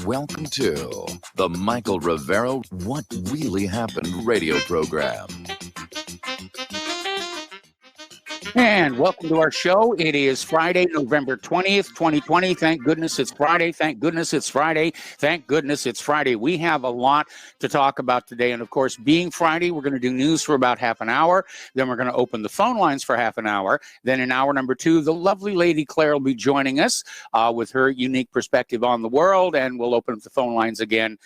Welcome to the Michael Rivero What Really Happened radio program. And welcome to our show. It is Friday, November 20th, 2020. Thank goodness it's Friday. Thank goodness it's Friday. Thank goodness it's Friday. We have a lot to talk about today. And of course, being Friday, we're going to do news for about half an hour. Then we're going to open the phone lines for half an hour. Then in hour number 2, the lovely lady Claire will be joining us with her unique perspective on the world. And we'll open up the phone lines again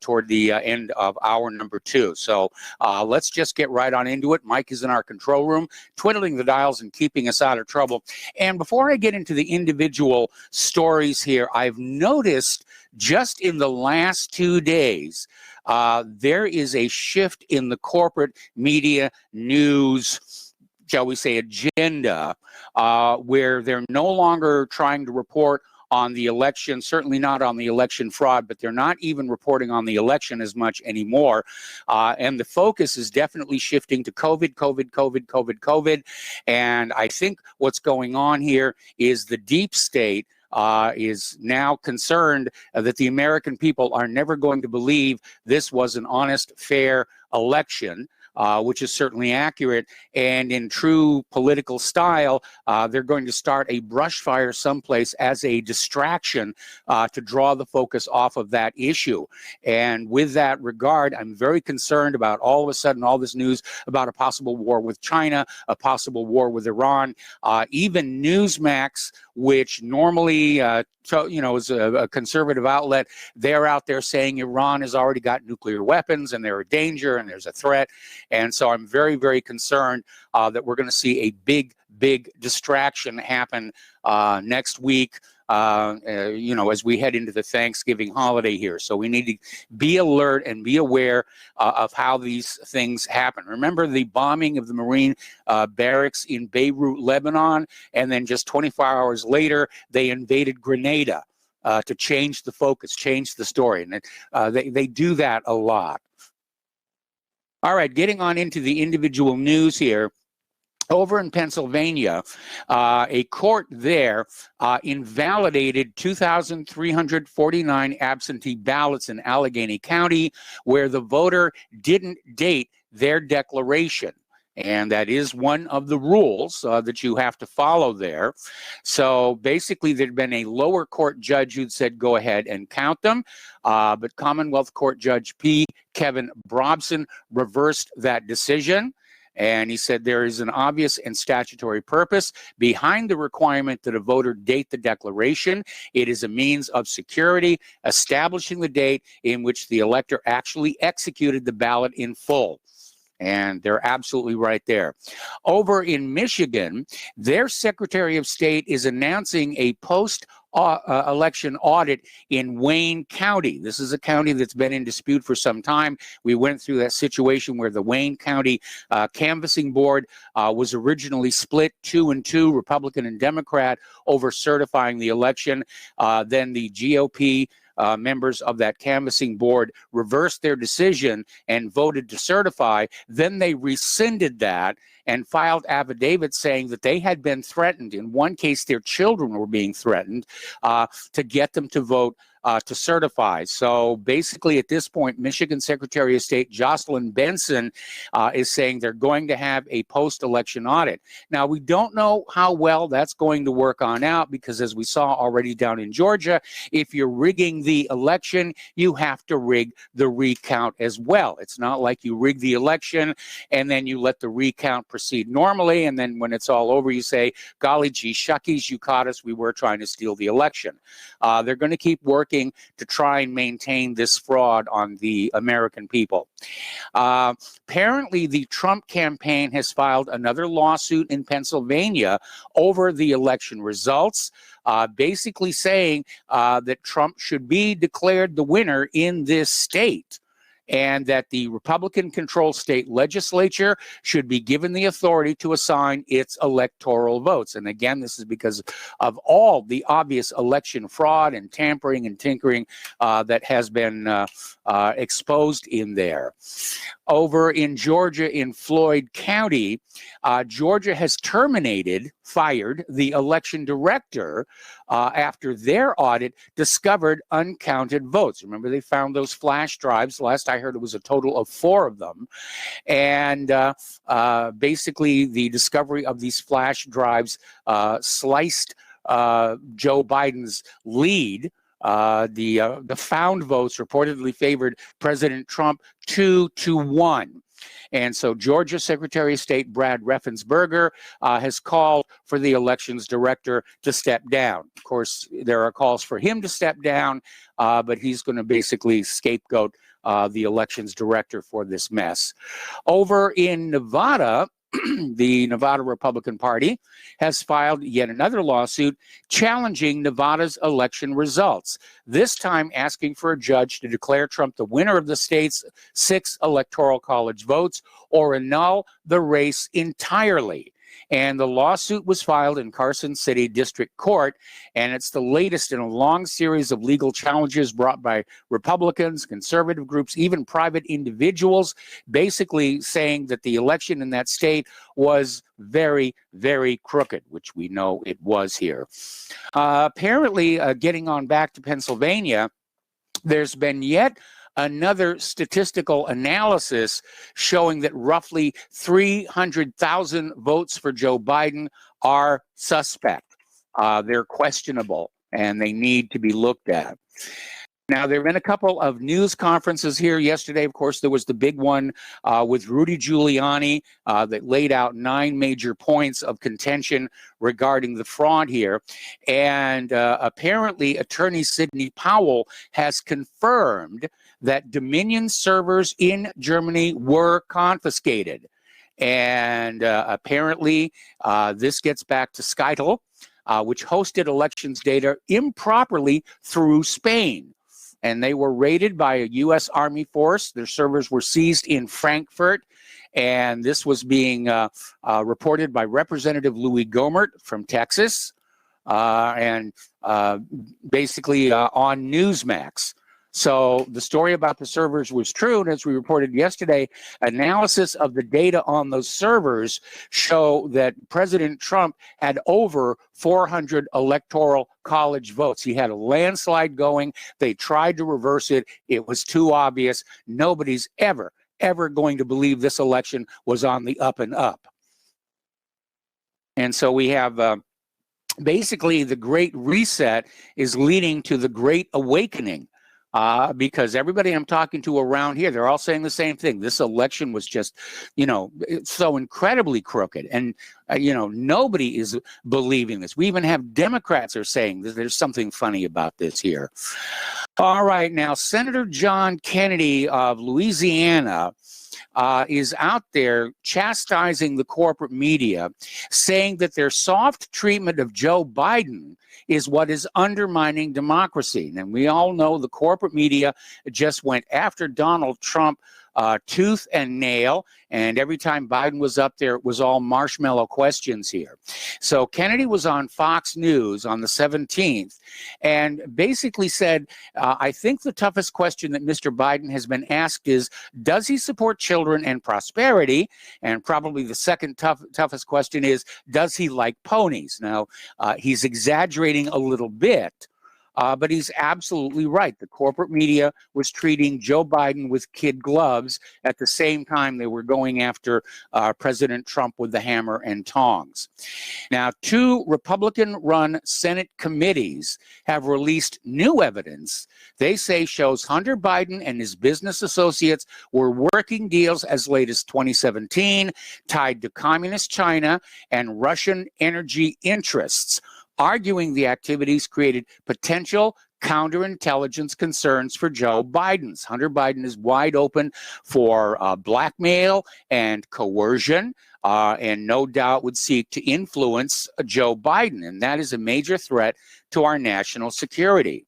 toward the end of hour number 2. So let's just get right on into it. Mike is in our control room, twiddling the dial and keeping us out of trouble. And before I get into the individual stories here, I've noticed just in the last 2 days, there is a shift in the corporate media news, shall we say, agenda, where they're no longer trying to report on the election, certainly not on the election fraud, but they're not even reporting on the election as much anymore. And the focus is definitely shifting to COVID. And I think what's going on here is the deep state is now concerned that the American people are never going to believe this was an honest, fair election. Which is certainly accurate. And in true political style, they're going to start a brush fire someplace as a distraction to draw the focus off of that issue. And with that regard, I'm very concerned about all of a sudden all this news about a possible war with China, a possible war with Iran, even Newsmax, which normally is a conservative outlet, they're out there saying Iran has already got nuclear weapons and they're a danger and there's a threat. And so I'm very, very concerned that we're going to see a big distraction happen next week, as we head into the Thanksgiving holiday here. So we need to be alert and be aware of how these things happen. Remember the bombing of the Marine barracks in Beirut, Lebanon, and then just 24 hours later, they invaded Grenada to change the focus, change the story. And they do that a lot. All right, getting on into the individual news here. Over in Pennsylvania, a court there invalidated 2,349 absentee ballots in Allegheny County where the voter didn't date their declaration. And that is one of the rules that you have to follow there. So basically, there'd been a lower court judge who'd said, go ahead and count them. But Commonwealth Court Judge P. Kevin Brobson reversed that decision. And he said there is an obvious and statutory purpose behind the requirement that a voter date the declaration. It is a means of security, establishing the date in which the elector actually executed the ballot in full. And they're absolutely right there. Over in Michigan, their Secretary of State is announcing a post-election audit in Wayne County. This is a county that's been in dispute for some time. We went through that situation where the Wayne County canvassing board was originally split 2-2, Republican and Democrat, over certifying the election. Then the GOP members of that canvassing board reversed their decision and voted to certify. Then they rescinded that and filed affidavits saying that they had been threatened. In one case, their children were being threatened to get them to vote to certify. So basically at this point, Michigan Secretary of State Jocelyn Benson is saying they're going to have a post-election audit. Now, we don't know how well that's going to work on out because as we saw already down in Georgia, if you're rigging the election, you have to rig the recount as well. It's not like you rig the election and then you let the recount proceed normally, and then when it's all over, you say, golly gee shuckies, you caught us, we were trying to steal the election. They're going to keep working to try and maintain this fraud on the American people. Apparently, the Trump campaign has filed another lawsuit in Pennsylvania over the election results, basically saying that Trump should be declared the winner in this state, and that the Republican-controlled state legislature should be given the authority to assign its electoral votes. And again, this is because of all the obvious election fraud and tampering and tinkering that has been exposed in there. Over in Georgia, in Floyd County, Georgia has terminated fired the election director after their audit discovered uncounted votes. Remember, they found those flash drives. Last I heard, it was a total of 4 of them. And basically, the discovery of these flash drives sliced Joe Biden's lead. The found votes reportedly favored President Trump 2-1. And so Georgia Secretary of State Brad Raffensperger has called for the elections director to step down. Of course, there are calls for him to step down, but he's going to basically scapegoat the elections director for this mess. Over in Nevada, the Nevada Republican Party has filed yet another lawsuit challenging Nevada's election results, this time asking for a judge to declare Trump the winner of the state's 6 electoral college votes or annul the race entirely. And the lawsuit was filed in Carson City District Court, and it's the latest in a long series of legal challenges brought by Republicans, conservative groups, even private individuals, basically saying that the election in that state was very, very crooked, which we know it was here. Apparently, getting on back to Pennsylvania, there's been yet another statistical analysis showing that roughly 300,000 votes for Joe Biden are suspect. They're questionable, and they need to be looked at. Now, there have been a couple of news conferences here yesterday. Of course, there was the big one with Rudy Giuliani that laid out 9 major points of contention regarding the fraud here. And apparently, Attorney Sidney Powell has confirmed that Dominion servers in Germany were confiscated. And apparently, this gets back to Skytel, which hosted elections data improperly through Spain. And they were raided by a U.S. Army force. Their servers were seized in Frankfurt. And this was being reported by Representative Louis Gohmert from Texas and basically on Newsmax. So the story about the servers was true, and as we reported yesterday, analysis of the data on those servers show that President Trump had over 400 electoral college votes. He had a landslide going. They tried to reverse it. It was too obvious. Nobody's ever going to believe this election was on the up and up. And so we have basically the Great Reset is leading to the Great Awakening. Because everybody I'm talking to around here, they're all saying the same thing. This election was just, it's so incredibly crooked. And, nobody is believing this. We even have Democrats are saying that there's something funny about this here. All right. Now, Senator John Kennedy of Louisiana is out there chastising the corporate media, saying that their soft treatment of Joe Biden is what is undermining democracy. And we all know the corporate media just went after Donald Trump tooth and nail, and every time Biden was up there, it was all marshmallow questions here. So Kennedy was on Fox News on the 17th and basically said, I think the toughest question that Mr. Biden has been asked is, does he support children and prosperity? And probably the second toughest question is, does he like ponies? Now, he's exaggerating a little bit, but he's absolutely right. The corporate media was treating Joe Biden with kid gloves at the same time they were going after President Trump with the hammer and tongs. Now, 2 Republican-run Senate committees have released new evidence they say shows Hunter Biden and his business associates were working deals as late as 2017 tied to communist China and Russian energy interests, arguing the activities created potential counterintelligence concerns for Joe Biden's. Hunter Biden is wide open for blackmail and coercion, and no doubt would seek to influence Joe Biden, and that is a major threat to our national security.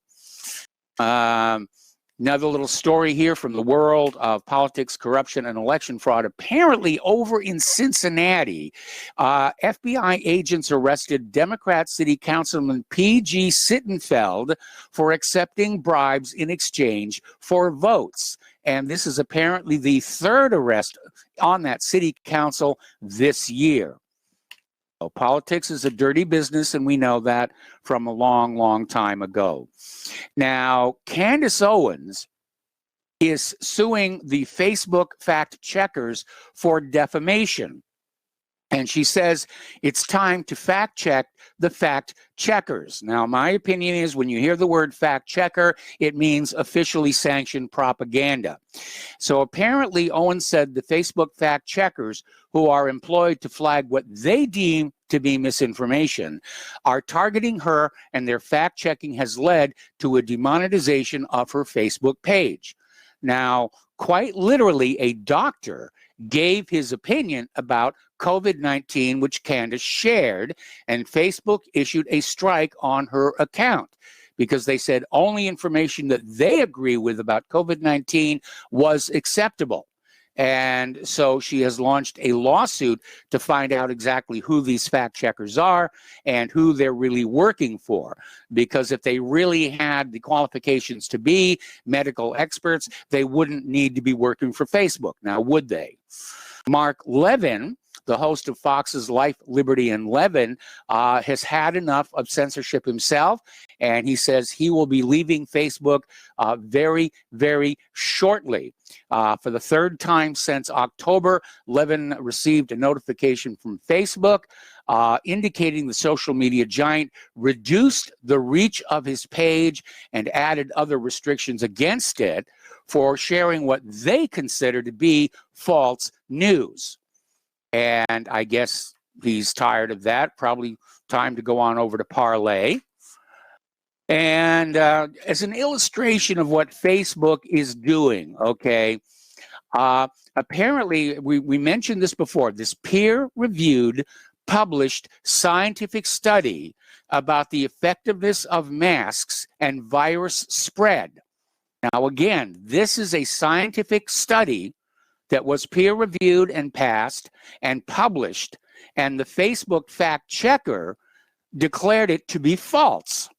Another little story here from the world of politics, corruption, and election fraud. Apparently, over in Cincinnati, FBI agents arrested Democrat City Councilman P.G. Sittenfeld for accepting bribes in exchange for votes. And this is apparently the 3rd arrest on that city council this year. Politics is a dirty business, and we know that from a long, long time ago. Now, Candace Owens is suing the Facebook fact checkers for defamation. And she says it's time to fact check the fact checkers. Now, my opinion is when you hear the word fact checker, it means officially sanctioned propaganda. So apparently, Owens said the Facebook fact checkers, who are employed to flag what they deem to be misinformation, are targeting her, and their fact checking has led to a demonetization of her Facebook page. Now, quite literally, a doctor gave his opinion about COVID-19, which Candace shared, and Facebook issued a strike on her account because they said only information that they agree with about COVID-19 was acceptable. And so she has launched a lawsuit to find out exactly who these fact checkers are and who they're really working for. Because if they really had the qualifications to be medical experts, they wouldn't need to be working for Facebook. Now, would they? Mark Levin, the host of Fox's Life, Liberty, and Levin, has had enough of censorship himself, and he says he will be leaving Facebook very, very shortly. For the third time since October, Levin received a notification from Facebook indicating the social media giant reduced the reach of his page and added other restrictions against it for sharing what they consider to be false news. And I guess he's tired of that. Probably time to go on over to Parlay. And as an illustration of what Facebook is doing, okay, apparently, we mentioned this before, this peer-reviewed, published scientific study about the effectiveness of masks and virus spread. Now, again, this is a scientific study that was peer-reviewed and passed and published, and the Facebook fact checker declared it to be false.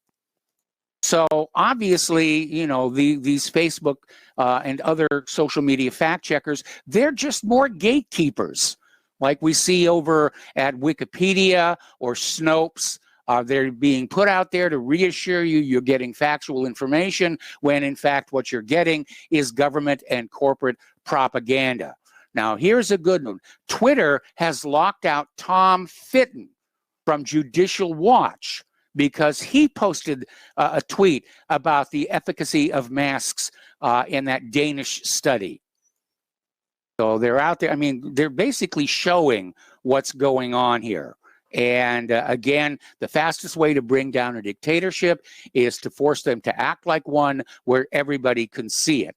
So obviously, you know, these Facebook and other social media fact checkers, they're just more gatekeepers, like we see over at Wikipedia or Snopes. They're being put out there to reassure you you're getting factual information when, in fact, what you're getting is government and corporate propaganda. Now, here's a good one. Twitter has locked out Tom Fitton from Judicial Watch because he posted a tweet about the efficacy of masks in that Danish study. So they're out there. I mean, they're basically showing what's going on here. And again, the fastest way to bring down a dictatorship is to force them to act like one where everybody can see it.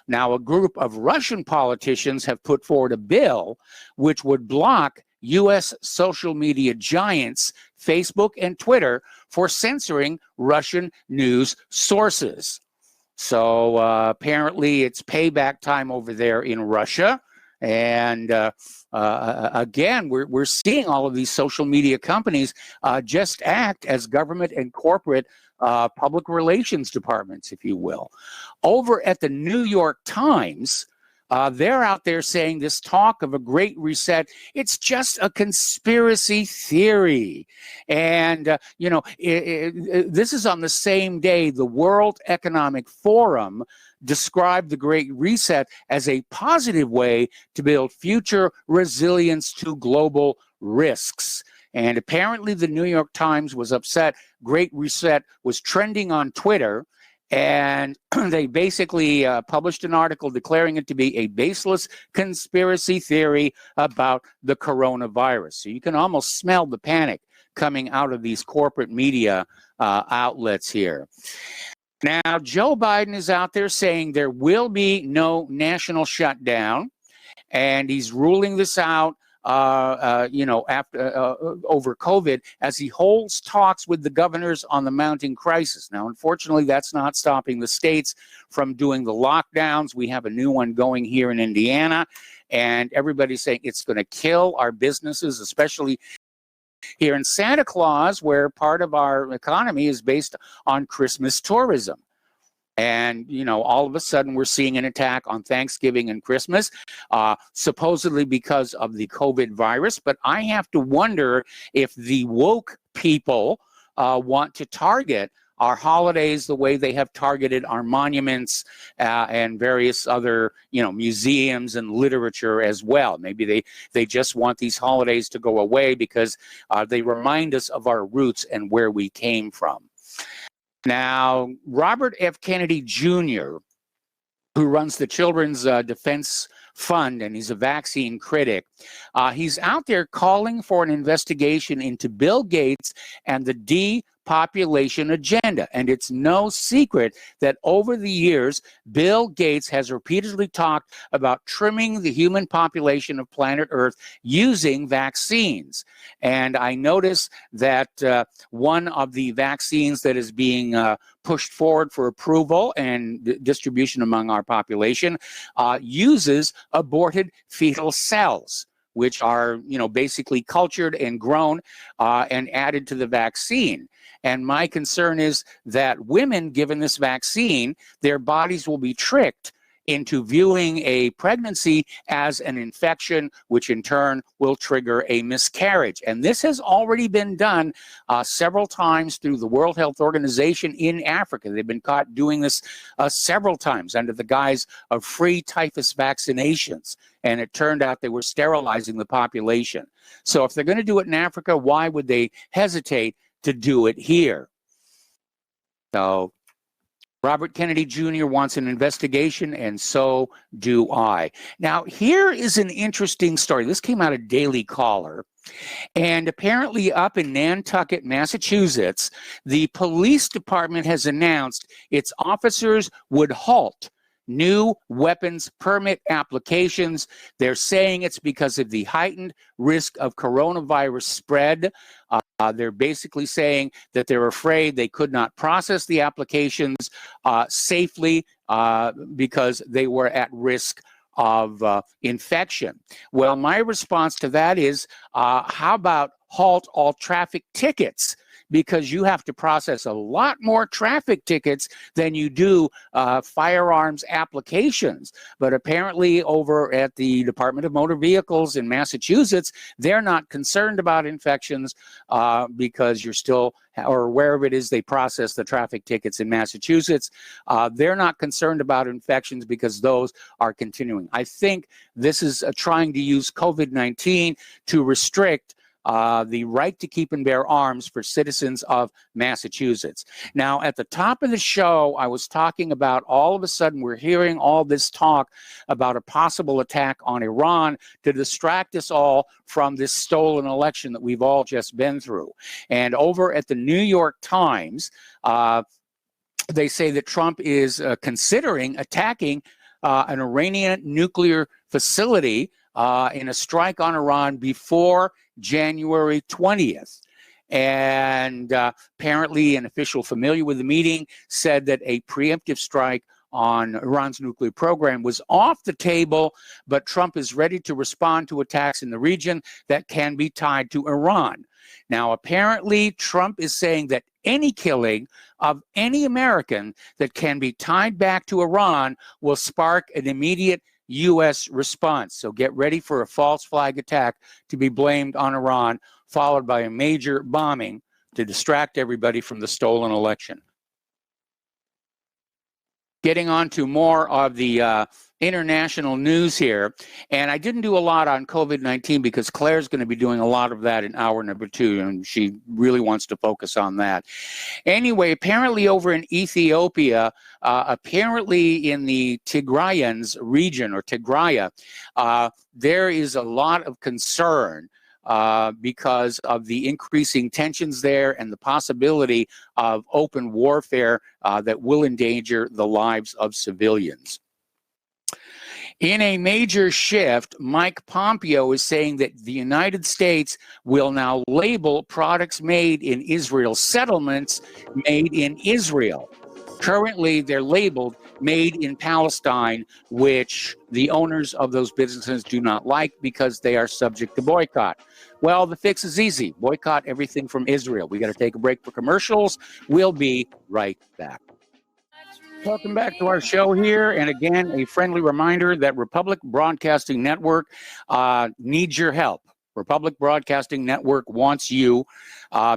Now, a group of Russian politicians have put forward a bill which would block U.S. social media giants, Facebook and Twitter, for censoring Russian news sources. So apparently it's payback time over there in Russia. And again, we're seeing all of these social media companies just act as government and corporate public relations departments, if you will. Over at the New York Times, they're out there saying this talk of a great reset, it's just a conspiracy theory. And, you know, this is on the same day the World Economic Forum described the Great Reset as a positive way to build future resilience to global risks. And apparently the New York Times was upset. Great Reset was trending on Twitter, and they basically published an article declaring it to be a baseless conspiracy theory about the coronavirus. So you can almost smell the panic coming out of these corporate media outlets here. Now, Joe Biden is out there saying there will be no national shutdown, and he's ruling this out, you know, after over COVID as he holds talks with the governors on the mounting crisis. Now, unfortunately, that's not stopping the states from doing the lockdowns. We have a new one going here in Indiana, and everybody's saying it's going to kill our businesses, especially here in Santa Claus, where part of our economy is based on Christmas tourism. And, all of a sudden we're seeing an attack on Thanksgiving and Christmas, supposedly because of the COVID virus. But I have to wonder if the woke people want to target our holidays the way they have targeted our monuments and various other, museums and literature as well. Maybe they just want these holidays to go away because they remind us of our roots and where we came from. Now, Robert F. Kennedy Jr., who runs the Children's Defense Fund, and he's a vaccine critic, he's out there calling for an investigation into Bill Gates and the depopulation agenda. And it's no secret that over the years, Bill Gates has repeatedly talked about trimming the human population of planet Earth using vaccines. And I notice that one of the vaccines that is being pushed forward for approval and distribution among our population uses aborted fetal cells, which are, basically cultured and grown and added to the vaccine. And my concern is that women given this vaccine, their bodies will be tricked into viewing a pregnancy as an infection, which in turn will trigger a miscarriage. And this has already been done several times through the World Health Organization in Africa. They've been caught doing this several times under the guise of free typhus vaccinations. And it turned out they were sterilizing the population. So if they're going to do it in Africa, why would they hesitate to do it here? So Robert Kennedy Jr. wants an investigation, and so do I. Now, here is an interesting story. This came out of Daily Caller. And apparently up in Nantucket, Massachusetts, the police department has announced its officers would halt new weapons permit applications. They're saying it's because of the heightened risk of coronavirus spread. They're basically saying that they're afraid they could not process the applications safely because they were at risk of infection. Well, my response to that is, how about halt all traffic tickets? Because you have to process a lot more traffic tickets than you do firearms applications. But apparently over at the Department of Motor Vehicles in Massachusetts, they're not concerned about infections because you're still, or wherever it is they process the traffic tickets in Massachusetts, they're not concerned about infections because those are continuing. I think this is trying to use COVID-19 to restrict the right to keep and bear arms for citizens of Massachusetts. Now, at the top of the show, I was talking about all of a sudden we're hearing all this talk about a possible attack on Iran to distract us all from this stolen election that we've all just been through. And over at the New York Times, they say that Trump is considering attacking an Iranian nuclear facility in a strike on Iran before January 20th. And apparently an official familiar with the meeting said that a preemptive strike on Iran's nuclear program was off the table, but Trump is ready to respond to attacks in the region that can be tied to Iran. Now, apparently, Trump is saying that any killing of any American that can be tied back to Iran will spark an immediate U.S. response. So get ready for a false flag attack to be blamed on Iran, followed by a major bombing to distract everybody from the stolen election. Getting on to more of the international news here. And I didn't do a lot on COVID-19 because Claire's going to be doing a lot of that in hour number 2, and she really wants to focus on that. Anyway, apparently over in Ethiopia, apparently in the Tigrayans region, or Tigraya, there is a lot of concern because of the increasing tensions there and the possibility of open warfare that will endanger the lives of civilians. In a major shift, Mike Pompeo is saying that the United States will now label products made in Israel settlements made in Israel. Currently, they're labeled made in Palestine, which the owners of those businesses do not like because they are subject to boycott. Well, the fix is easy. Boycott everything from Israel. We got to take a break for commercials. We'll be right back. Welcome back to our show here. And again, a friendly reminder that Republic Broadcasting Network needs your help. Republic Broadcasting Network wants you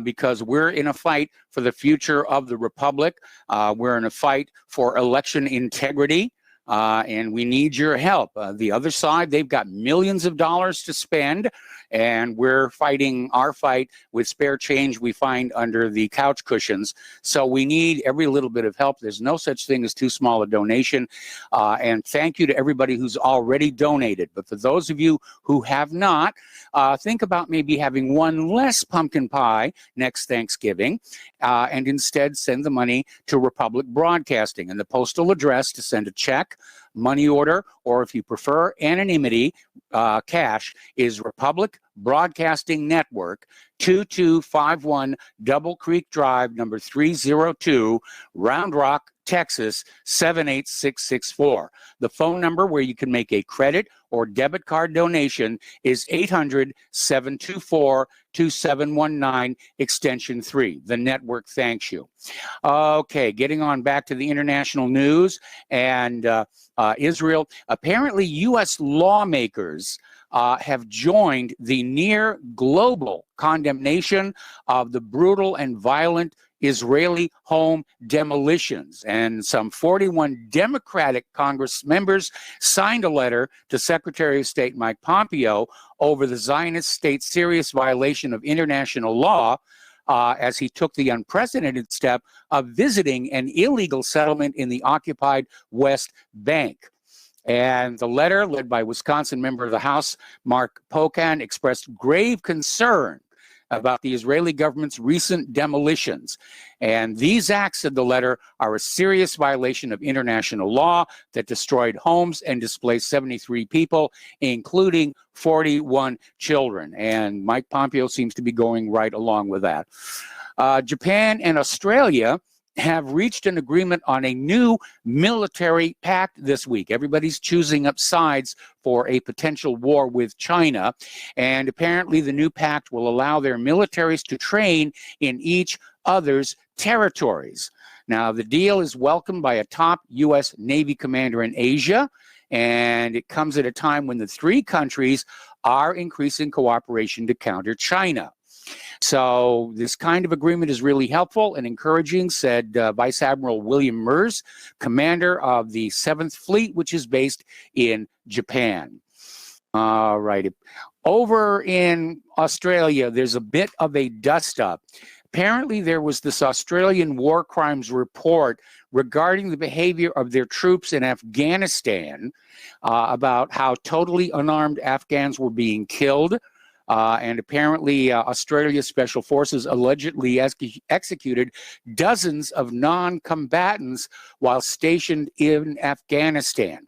because we're in a fight for the future of the Republic. We're in a fight for election integrity. And we need your help. The other side, they've got millions of dollars to spend, and we're fighting our fight with spare change we find under the couch cushions. So we need every little bit of help. There's no such thing as too small a donation. And thank you to everybody who's already donated. But for those of you who have not, think about maybe having one less pumpkin pie next Thanksgiving, and instead send the money to Republic Broadcasting. And the postal address to send a check, money order, or if you prefer anonymity, cash, is Republic Broadcasting Network, 2251 Double Creek Drive, number 302, Round Rock, Texas, 78664. The phone number where you can make a credit or debit card donation is 800-724-2719, extension 3. The network thanks you. Okay, getting on back to the international news and Israel. Apparently, U.S. lawmakers have joined the near global condemnation of the brutal and violent Israeli home demolitions. And some 41 Democratic Congress members signed a letter to Secretary of State Mike Pompeo over the Zionist state's serious violation of international law as he took the unprecedented step of visiting an illegal settlement in the occupied West Bank. And the letter, led by Wisconsin member of the House, Mark Pocan, expressed grave concern about the Israeli government's recent demolitions. And these acts, said the letter, are a serious violation of international law that destroyed homes and displaced 73 people, including 41 children. And Mike Pompeo seems to be going right along with that. Japan and Australia have reached an agreement on a new military pact this week. Everybody's choosing up sides for a potential war with China. And apparently the new pact will allow their militaries to train in each other's territories. Now, the deal is welcomed by a top U.S. Navy commander in Asia, and it comes at a time when the three countries are increasing cooperation to counter China. So this kind of agreement is really helpful and encouraging, said Vice Admiral William Mers, commander of the 7th Fleet, which is based in Japan. All right. Over in Australia, there's a bit of a dust-up. Apparently, there was this Australian war crimes report regarding the behavior of their troops in Afghanistan, about how totally unarmed Afghans were being killed. And apparently Australia's special forces allegedly executed dozens of non-combatants while stationed in Afghanistan.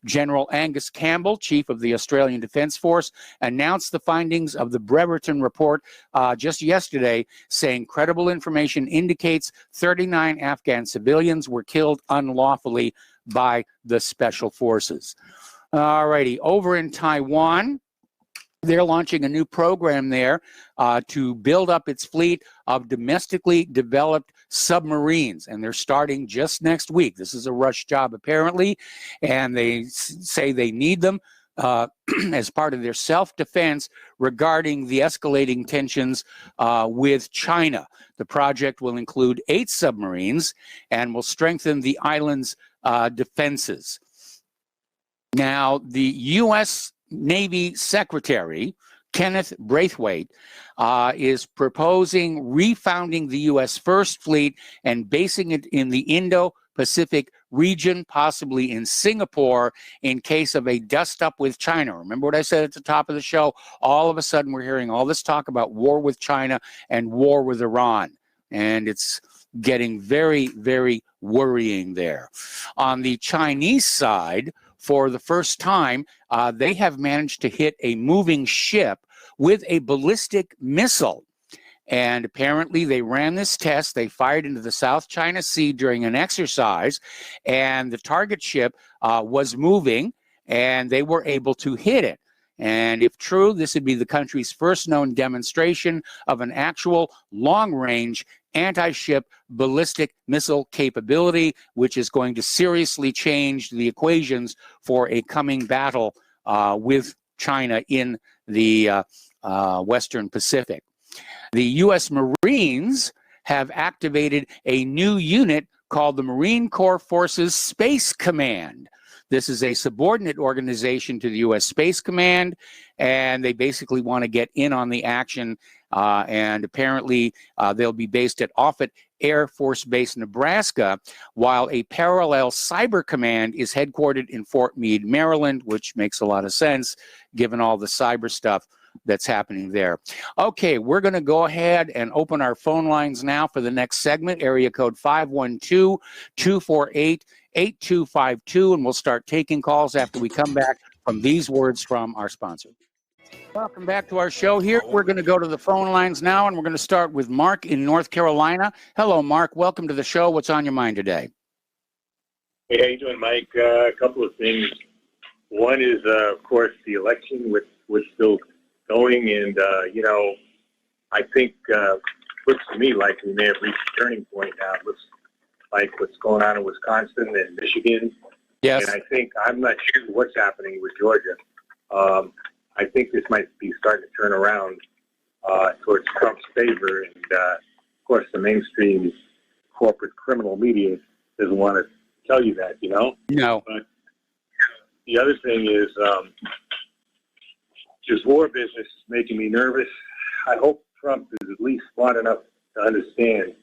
General Angus Campbell, chief of the Australian Defence Force, announced the findings of the Brereton report just yesterday, saying credible information indicates 39 Afghan civilians were killed unlawfully by the special forces. All righty, over in Taiwan, they're launching a new program there to build up its fleet of domestically developed submarines, and they're starting just next week. This is a rush job, apparently, and they say they need them as part of their self-defense regarding the escalating tensions with China. The project will include 8 submarines and will strengthen the island's defenses. Now, the U.S. Navy Secretary Kenneth Braithwaite is proposing refounding the U.S. First Fleet and basing it in the Indo-Pacific region, possibly in Singapore, in case of a dust-up with China. Remember what I said at the top of the show? All of a sudden, we're hearing all this talk about war with China and war with Iran, and it's getting very, very worrying there. On the Chinese side, for the first time, they have managed to hit a moving ship with a ballistic missile. And apparently they ran this test. They fired into the South China Sea during an exercise, and the target ship was moving, and they were able to hit it. And if true, this would be the country's first known demonstration of an actual long-range anti-ship ballistic missile capability, which is going to seriously change the equations for a coming battle with China in the Western Pacific. The U.S. Marines have activated a new unit called the Marine Corps Forces Space Command. This is a subordinate organization to the U.S. Space Command, and they basically want to get in on the action. And apparently, they'll be based at Offutt Air Force Base, Nebraska, while a parallel cyber command is headquartered in Fort Meade, Maryland, which makes a lot of sense given all the cyber stuff that's happening there. Okay, we're going to go ahead and open our phone lines now for the next segment, area code 512-248-8252, and we'll start taking calls after we come back from these words from our sponsor. Welcome back to our show here. We're going to go to the phone lines now, and we're going to start with Mark in North Carolina. Hello, Mark. Welcome to the show. What's on your mind today? Hey, how you doing, Mike? A couple of things. One is, of course, the election, which still going, and I think looks to me like we may have reached a turning point now. It looks like what's going on in Wisconsin and Michigan. Yes. And I think I'm not sure what's happening with Georgia. I think this might be starting to turn around towards Trump's favor, and of course, the mainstream corporate criminal media doesn't want to tell you that, No. But the other thing is, just war business is making me nervous. I hope Trump is at least smart enough to understand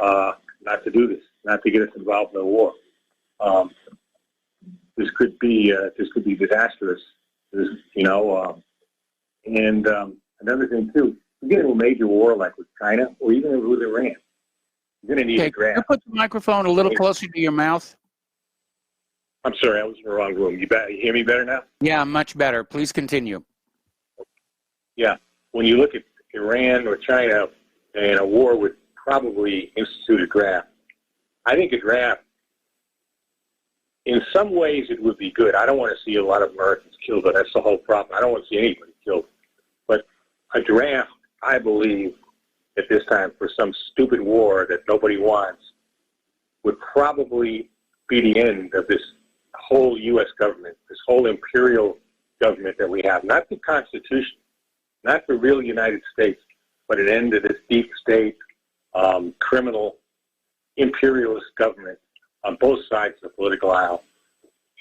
not to do this, not to get us involved in a war. This could be disastrous, And another thing too, we get into a major war like with China or even with Iran, you're going to need a draft. Can you put the microphone a little closer to your mouth? I'm sorry, I was in the wrong room. You hear me better now? Yeah, much better. Please continue. Yeah. When you look at Iran or China, and a war would probably institute a draft. I think a draft, in some ways, it would be good. I don't want to see a lot of Americans killed, but that's the whole problem. I don't want to see anybody killed. But a draft, I believe, at this time, for some stupid war that nobody wants, would probably be the end of this whole U.S. government, this whole imperial government that we have. Not the Constitution, not the real United States, but an end to this deep state, criminal, imperialist government on both sides of the political aisle.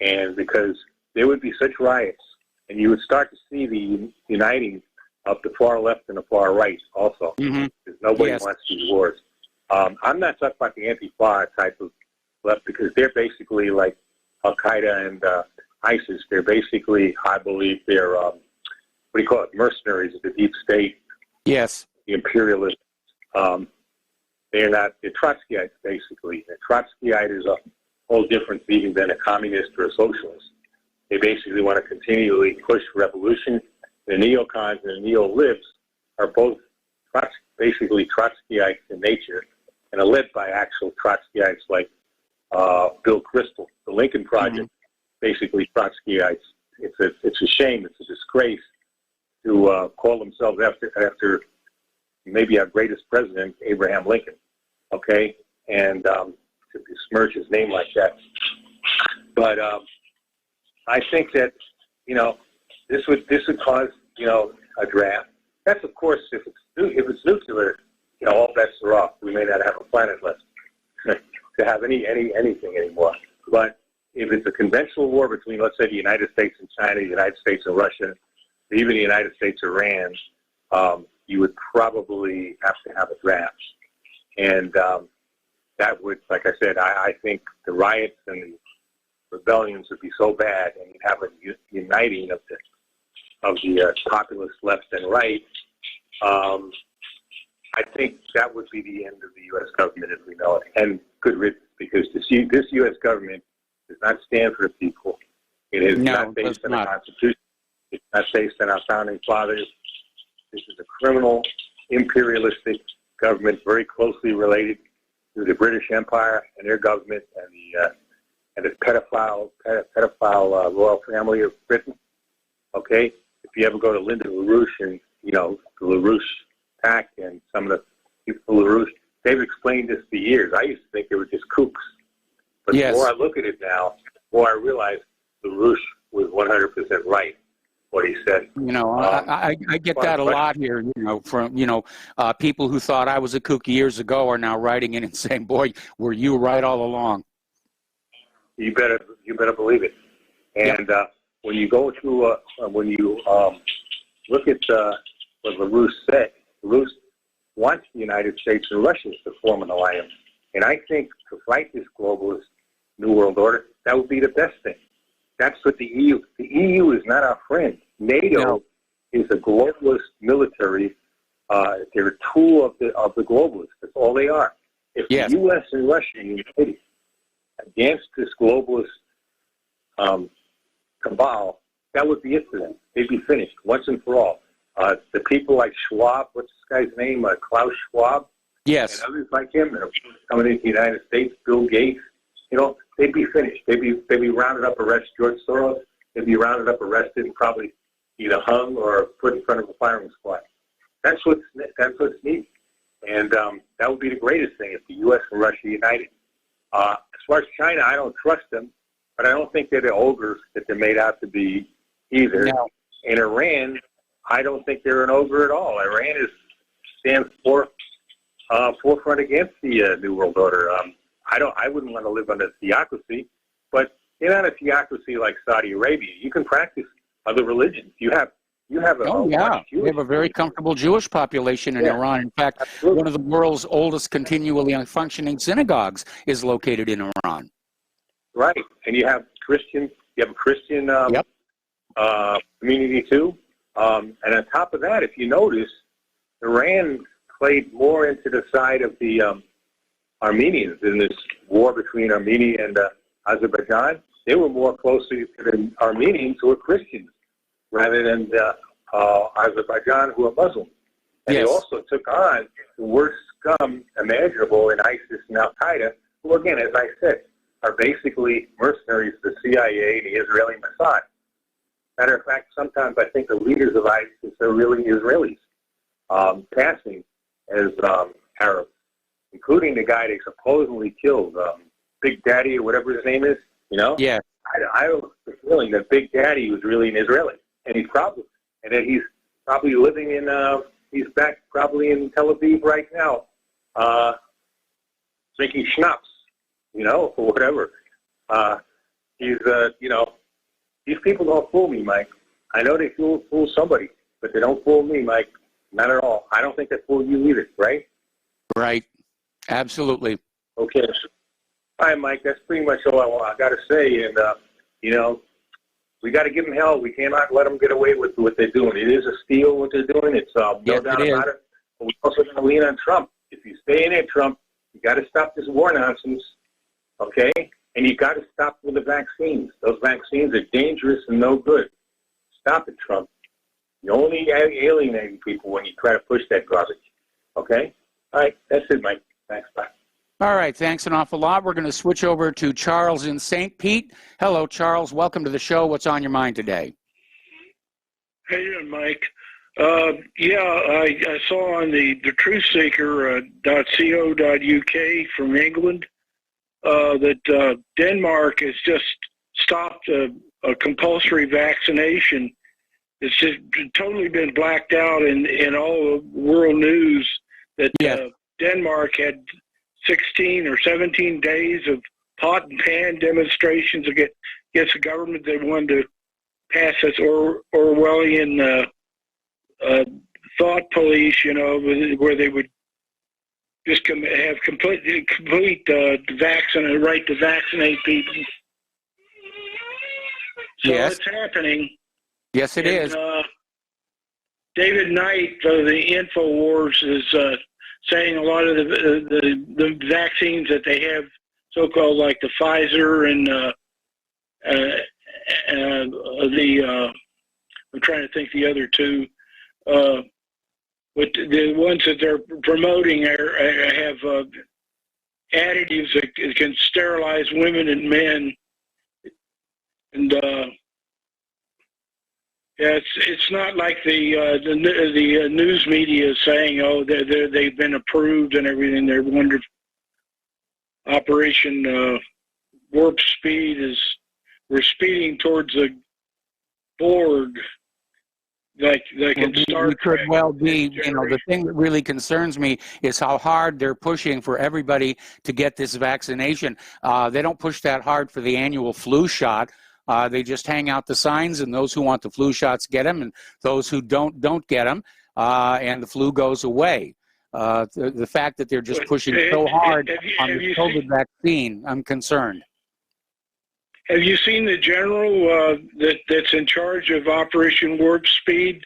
And because there would be such riots, and you would start to see the uniting of the far left and the far right also, because nobody wants these wars. I'm not talking about the Antifa type of left, because they're basically like Al-Qaeda and ISIS. They're basically, I believe, they're, mercenaries of the deep state. Yes. The imperialists. They're Trotskyites, basically. A Trotskyite is a whole different thing than a communist or a socialist. They basically want to continually push revolution. The neocons and the neo-libs are both basically Trotskyites in nature and are led by actual Trotskyites like Bill Kristol. The Lincoln Project, basically Trotskyites. It's a shame. It's a disgrace to call themselves after maybe our greatest president, Abraham Lincoln, okay, and to besmirch his name like that. But I think that, this would cause, a draft. That's, of course, if it's nuclear, all bets are off. We may not have a planet left to have anything anymore. But if it's a conventional war between, let's say, the United States and China, the United States and Russia, even the United States and Iran, you would probably have to have a draft. And that would, like I said, I think the riots and the rebellions would be so bad, and you'd have a uniting of the populist left and right. I think that would be the end of the U.S. government as we know it, and good riddance, because this U.S. government does not stand for the people. It is not based on the Constitution. It's not based on our founding fathers. This is a criminal, imperialistic government, very closely related to the British Empire and their government and the pedophile royal family of Britain. Okay, if you ever go to Lyndon LaRouche and, you know, the LaRouche PAC and some of the people LaRouche, they've explained this for years. I used to think they were just kooks. But the more I look at it now, the more I realize LaRouche was 100% right, what he said. You know, I get that a lot here, you know, from, you know, people who thought I was a kook years ago are now writing in and saying, boy, were you right all along. You better believe it. And when you go to, when you look at what LaRouche said, LaRouche wants the United States and Russia to form an alliance. And I think to fight this globalist New World Order, that would be the best thing. That's what the EU is not our friend. NATO is a globalist military. They're a tool of the globalists. That's all they are. If the U.S. and Russia united against this globalist cabal, that would be it for them. They'd be finished once and for all. The people like Schwab, what's this guy's name? Klaus Schwab. Yes. And others like him that are coming into the United States, Bill Gates, you know, they'd be finished. They'd be rounded up, arrested. George Soros, they'd be rounded up, arrested, and probably either hung or put in front of a firing squad. That's what's needed. And that would be the greatest thing if the U.S. and Russia united. As far as China, I don't trust them, but I don't think they're the ogres that they're made out to be either. No. And Iran, I don't think they're an ogre at all. Iran stands forefront against the New World Order. I wouldn't want to live under theocracy, but you're not a theocracy like Saudi Arabia. You can practice other religions. You have a we have a very comfortable Jewish population in Iran. In fact, one of the world's oldest continually functioning synagogues is located in Iran. Right, and you have Christian. You have a Christian community too. And on top of that, if you notice, Iran played more into the side of the Armenians in this war between Armenia and Azerbaijan. They were more closely to the Armenians, who were Christians, rather than the Azerbaijan, who are Muslim. And they also took on the worst scum imaginable in ISIS and Al-Qaeda, who, again, as I said, are basically mercenaries of the CIA and the Israeli Mossad. Matter of fact, sometimes I think the leaders of ISIS are really Israelis, passing as Arabs, including the guy they supposedly killed, Big Daddy or whatever his name is, you know? Yeah. I have the feeling that Big Daddy was really an Israeli, and he's probably living in, he's back probably in Tel Aviv right now, drinking schnapps, you know, or whatever. You know, these people don't fool me, Mike. I know they fool somebody, but they don't fool me, Mike. Not at all. I don't think they fool you either, right? Right. Absolutely. Okay. All right, Mike, that's pretty much all I got to say. And, you know, we got to give them hell. We cannot let them get away with what they're doing. It is a steal what they're doing. It's no doubt about it. But we also got to lean on Trump. If you stay in it, Trump, you got to stop this war nonsense, okay? And you got to stop with the vaccines. Those vaccines are dangerous and no good. Stop it, Trump. You're only alienating people when you try to push that garbage, okay? All right, that's it, Mike. Thanks, bye. All right, thanks an awful lot. We're going to switch over to Charles in St. Pete. Hello, Charles. Welcome to the show. What's on your mind today? How you doing, Mike? I saw on the truthseeker.co.uk from England that Denmark has just stopped a compulsory vaccination. It's just totally been blacked out in all the world news that Denmark had 16 or 17 days of pot and pan demonstrations against the government. They wanted to pass this Orwellian thought police, you know, where they would just have complete right to vaccinate people. So it's happening. Yes, it is. David Knight of the InfoWars is saying a lot of the vaccines that they have, so-called like the Pfizer and I'm trying to think the other two, but the ones that they're promoting have additives that can sterilize women and men, and Yeah, it's not like the news media is saying, oh, they've been approved and everything. They're wonderful. Operation Warp Speed we're speeding towards the Borg, like in Star Trek. Could well be. You know, the thing that really concerns me is how hard they're pushing for everybody to get this vaccination. They don't push that hard for the annual flu shot. They just hang out the signs, and those who want the flu shots get them, and those who don't get them, and the flu goes away. The fact that they're just pushing so hard on the COVID vaccine, I'm concerned. Have you seen the general that's in charge of Operation Warp Speed,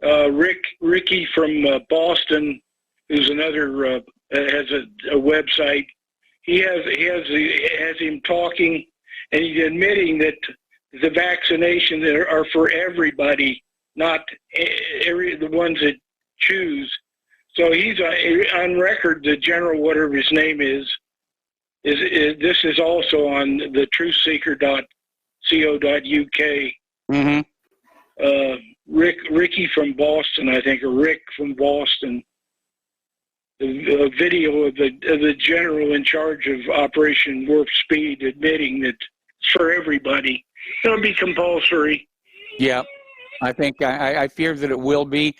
Ricky from Boston, who's another has a website? He has him talking, and he's admitting that the vaccinations are for everybody, not the ones that choose. So he's on record, the general, whatever his name is this is also on the truthseeker.co.uk. Mm-hmm. Ricky from Boston, I think, or Rick from Boston. The video of the general in charge of Operation Warp Speed admitting that it's for everybody. It'll be compulsory. Yeah. I think I fear that it will be.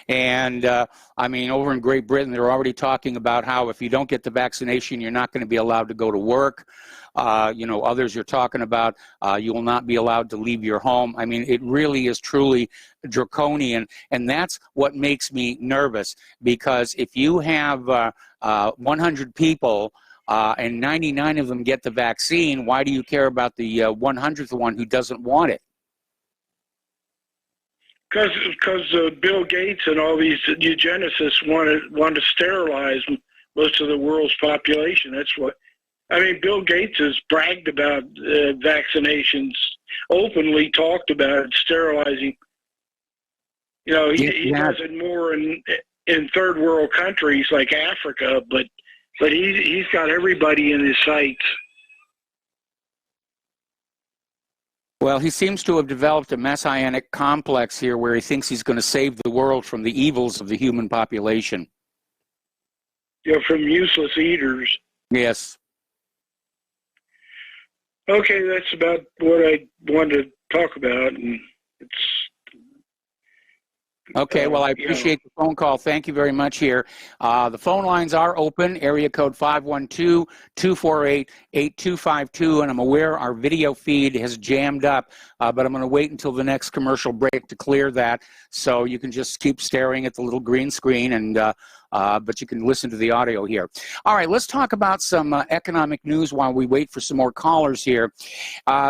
And I mean, over in Great Britain, they're already talking about how if you don't get the vaccination, you're not going to be allowed to go to work. You know, others are talking about you will not be allowed to leave your home. I mean, it really is truly draconian. And that's what makes me nervous, because if you have 100 people and 99 of them get the vaccine, why do you care about the 100th one who doesn't want it? Because Bill Gates and all these eugenicists want to sterilize most of the world's population. That's what I mean. Bill Gates has bragged about vaccinations, openly talked about it, sterilizing. You know, he does it more in third world countries like Africa, but he's got everybody in his sights. Well, he seems to have developed a messianic complex here where he thinks he's going to save the world from the evils of the human population. Yeah, from useless eaters. Yes. Okay, that's about what I wanted to talk about, and it's... Okay, well, I appreciate the phone call. Thank you very much here. The phone lines are open, area code 512-248-8252, and I'm aware our video feed has jammed up, but I'm going to wait until the next commercial break to clear that, so you can just keep staring at the little green screen, and but you can listen to the audio here. All right, let's talk about some economic news while we wait for some more callers here.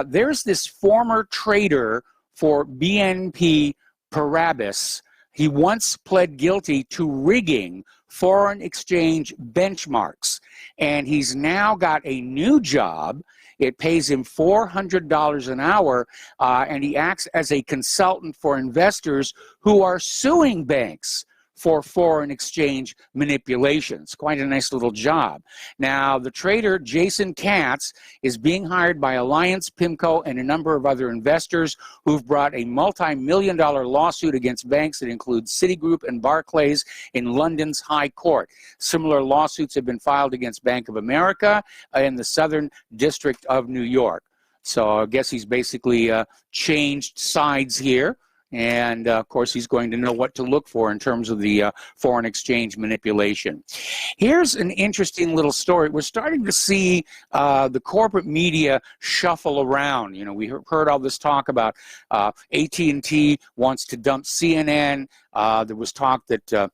There's this former trader for BNP Paribas. He once pled guilty to rigging foreign exchange benchmarks, and he's now got a new job. It pays him $400 an hour, and he acts as a consultant for investors who are suing banks for foreign exchange manipulations. Quite a nice little job. Now, the trader, Jason Katz, is being hired by Alliance, PIMCO, and a number of other investors who've brought a multi-million-dollar lawsuit against banks that include Citigroup and Barclays in London's High Court. Similar lawsuits have been filed against Bank of America in the Southern District of New York. So I guess he's basically changed sides here. And, of course, he's going to know what to look for in terms of the foreign exchange manipulation. Here's an interesting little story. We're starting to see the corporate media shuffle around. You know, we heard all this talk about AT&T wants to dump CNN. There was talk that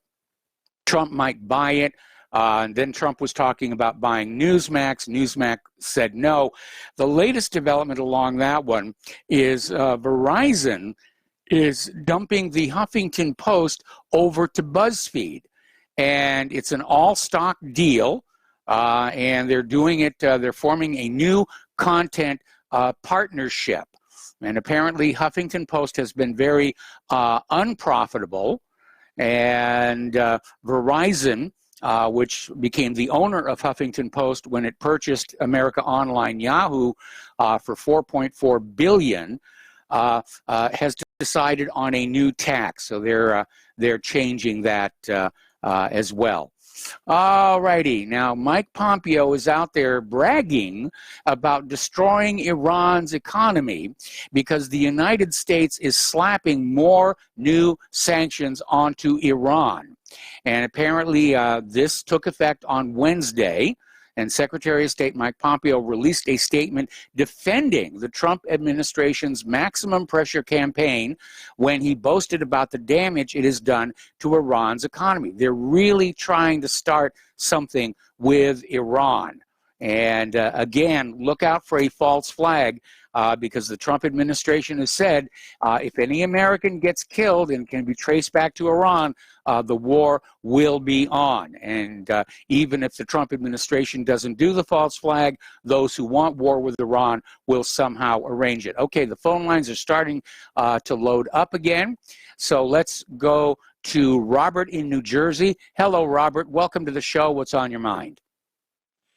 Trump might buy it. And then Trump was talking about buying Newsmax. Newsmax said no. The latest development along that one is Verizon is dumping the Huffington Post over to BuzzFeed. And it's an all-stock deal, and they're doing it, they're forming a new content partnership. And apparently Huffington Post has been very unprofitable, and Verizon, which became the owner of Huffington Post when it purchased America Online Yahoo for $4.4 billion, has decided on a new tax, so they're changing that as well. All righty. Now, Mike Pompeo is out there bragging about destroying Iran's economy because the United States is slapping more new sanctions onto Iran. And apparently this took effect on Wednesday. And Secretary of State Mike Pompeo released a statement defending the Trump administration's maximum pressure campaign when he boasted about the damage it has done to Iran's economy. They're really trying to start something with Iran. And again, look out for a false flag because the Trump administration has said if any American gets killed and can be traced back to Iran, the war will be on. And even if the Trump administration doesn't do the false flag, those who want war with Iran will somehow arrange it. Okay, the phone lines are starting to load up again. So let's go to Robert in New Jersey. Hello, Robert. Welcome to the show. What's on your mind?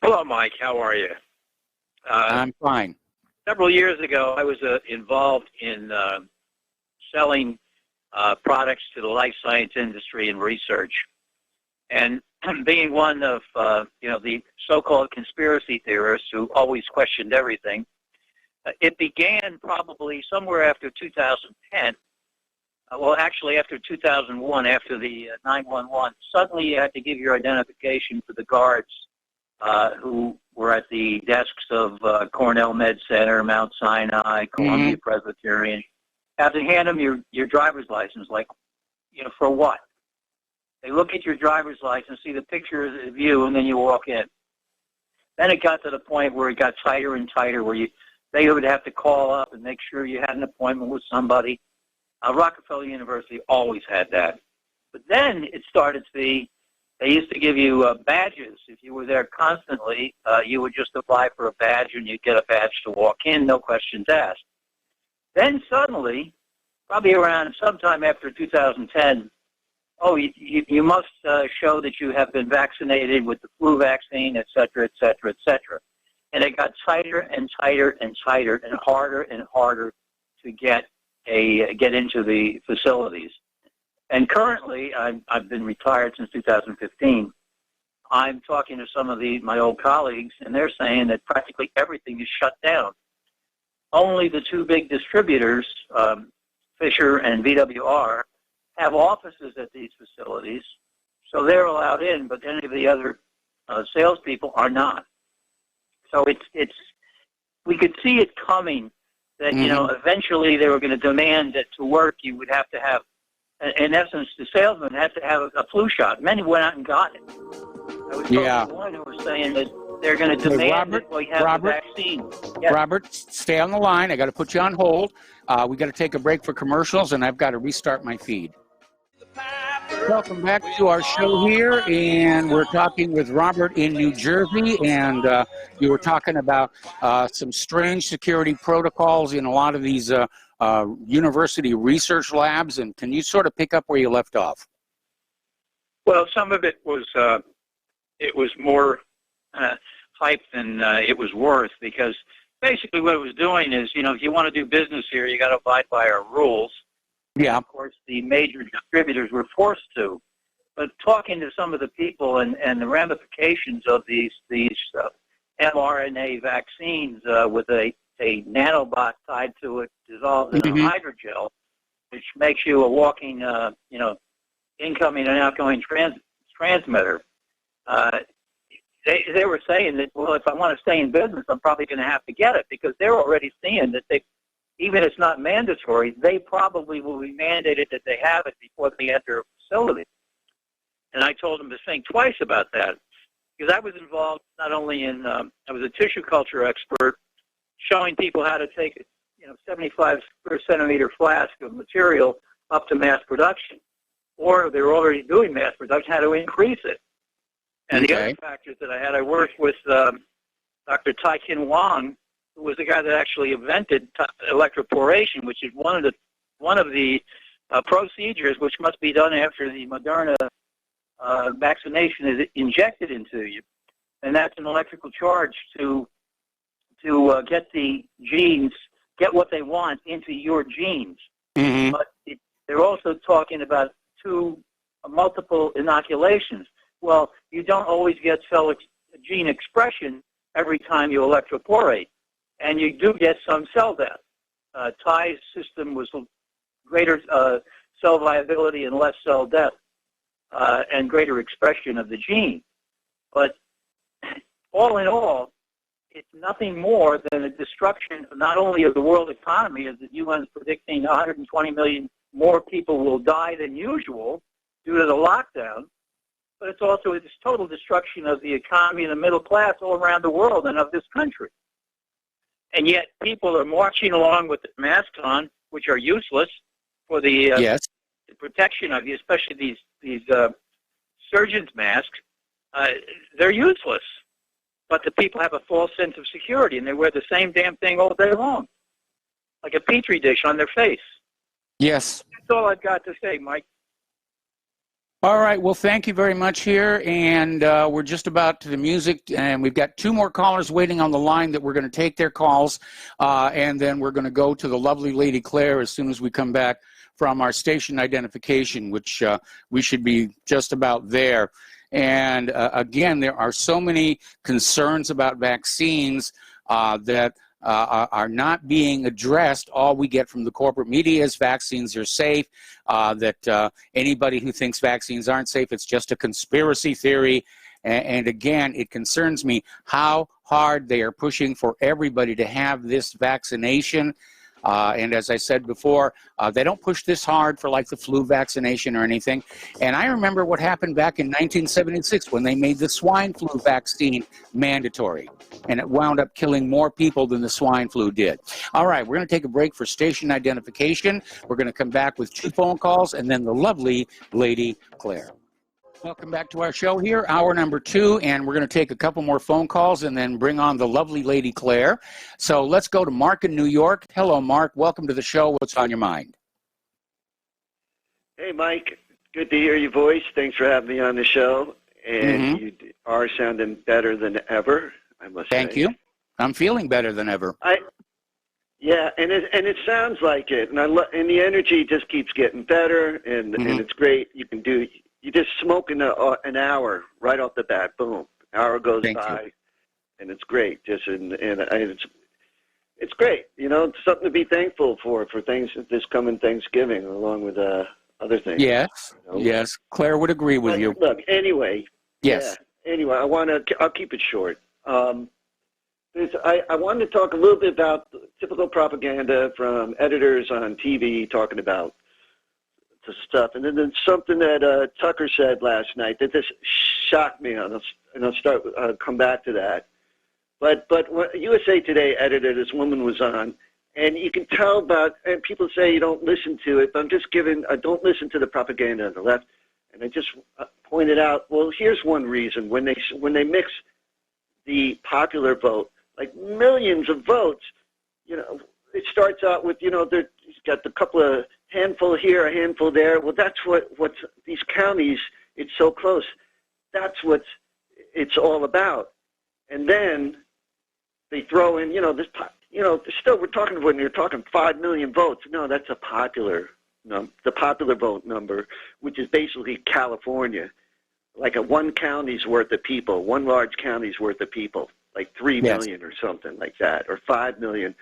Hello, Mike. How are you? I'm fine. Several years ago, I was involved in selling products to the life science industry and research. And being one of the so-called conspiracy theorists who always questioned everything, it began probably somewhere after 2010. Well, actually, after 2001, after the 911, suddenly you had to give your identification to the guards who were at the desks of Cornell Med Center, Mount Sinai, Columbia Presbyterian. Have to hand them your driver's license, like, for what? They look at your driver's license, see the picture of you, and then you walk in. Then it got to the point where it got tighter and tighter, where they would have to call up and make sure you had an appointment with somebody. Rockefeller University always had that. But then it started to be, they used to give you badges. If you were there constantly, you would just apply for a badge and you'd get a badge to walk in, no questions asked. Then suddenly, probably around sometime after 2010, you must show that you have been vaccinated with the flu vaccine, et cetera, et cetera, et cetera. And it got tighter and tighter and tighter and harder to get into the facilities. And currently, I've been retired since 2015. I'm talking to some of my old colleagues, and they're saying that practically everything is shut down. Only the two big distributors, Fisher and VWR, have offices at these facilities, so they're allowed in, but any of the other salespeople are not. So we could see it coming that, eventually they were going to demand that to work you would have to have, in essence, the salesman had to have a flu shot. Many went out and got it. I was talking to one who was saying that they're going to demand that we have the vaccine. Yes. Robert, stay on the line. I got to put you on hold. We got to take a break for commercials, and I've got to restart my feed. Welcome back to our show here, and we're talking with Robert in New Jersey, and you were talking about some strange security protocols in a lot of these university research labs, and can you sort of pick up where you left off? Well, some of it was more hype than it was worth, because basically what it was doing is, if you want to do business here, you got to abide by our rules. Yeah. Of course, the major distributors were forced to. But talking to some of the people and the ramifications of these mRNA vaccines with a nanobot tied to it dissolved in a hydrogel, which makes you a walking, incoming and outgoing transmitter. They were saying that, well, if I want to stay in business, I'm probably going to have to get it, because they're already seeing that even if it's not mandatory, they probably will be mandated that they have it before they enter a facility. And I told them to think twice about that, because I was involved not only in, I was a tissue culture expert, showing people how to take a 75 per centimeter flask of material up to mass production, or they're already doing mass production, how to increase it. And the other factors that I worked with Dr. Tai-Kin Wang, who was the guy that actually invented electroporation, which is one of the procedures which must be done after the Moderna vaccination is injected into you, and that's an electrical charge to get the genes, get what they want into your genes. Mm-hmm. But they're also talking about multiple inoculations. Well, you don't always get cell gene expression every time you electroporate, and you do get some cell death. Ty's system was greater cell viability and less cell death, and greater expression of the gene. But all in all, it's nothing more than a destruction not only of the world economy, as the UN is predicting 120 million more people will die than usual due to the lockdown, but it's also this total destruction of the economy and the middle class all around the world and of this country. And yet people are marching along with the masks on, which are useless for the protection of you, especially these surgeons' masks. They're useless. But the people have a false sense of security, and they wear the same damn thing all day long, like a petri dish on their face. Yes. That's all I've got to say, Mike. All right. Well, thank you very much here. And we're just about to the music, and we've got 2 more callers waiting on the line that we're going to take their calls. And then we're going to go to the lovely Lady Claire as soon as we come back from our station identification, which we should be just about there. And again, there are so many concerns about vaccines that are not being addressed. All we get from the corporate media is vaccines are safe, that anybody who thinks vaccines aren't safe, it's just a conspiracy theory. And again, it concerns me how hard they are pushing for everybody to have this vaccination. And as I said before, they don't push this hard for like the flu vaccination or anything. And I remember what happened back in 1976 when they made the swine flu vaccine mandatory. And it wound up killing more people than the swine flu did. All right, we're going to take a break for station identification. We're going to come back with 2 phone calls and then the lovely Lady Claire. Welcome back to our show here, hour number 2, and we're going to take a couple more phone calls and then bring on the lovely Lady Claire. So let's go to Mark in New York. Hello, Mark. Welcome to the show. What's on your mind? Hey, Mike. Good to hear your voice. Thanks for having me on the show. And you are sounding better than ever, I must say. Thank you. I'm feeling better than ever. Yeah, and it sounds like it, and and the energy just keeps getting better, and it's great. You just smoke in an hour right off the bat. Boom, hour goes by, and it's great. And it's great. You know, it's something to be thankful for things this coming Thanksgiving, along with other things. Yes, you know? Yes. Claire would agree with you. Look, anyway. Yes. Yeah, anyway, I'll keep it short. I wanted to talk a little bit about typical propaganda from editors on TV talking about the stuff. And then there's something that Tucker said last night that just shocked me, and I'll come back to that. But what USA Today editor, this woman was on, and you can tell and people say you don't listen to it, but I don't listen to the propaganda on the left. And I just pointed out, well, here's one reason. When they mix the popular vote, like millions of votes, you know, it starts out with, you know, he's got a couple of handful here, a handful there. Well, that's what's these counties, it's so close. That's what it's all about. And then they throw in, you know, still we're talking when you're talking 5 million votes. No, that's the popular vote number, which is basically California, like one county's worth of people, one large county's worth of people, like 3 million or something like that, or 5 million.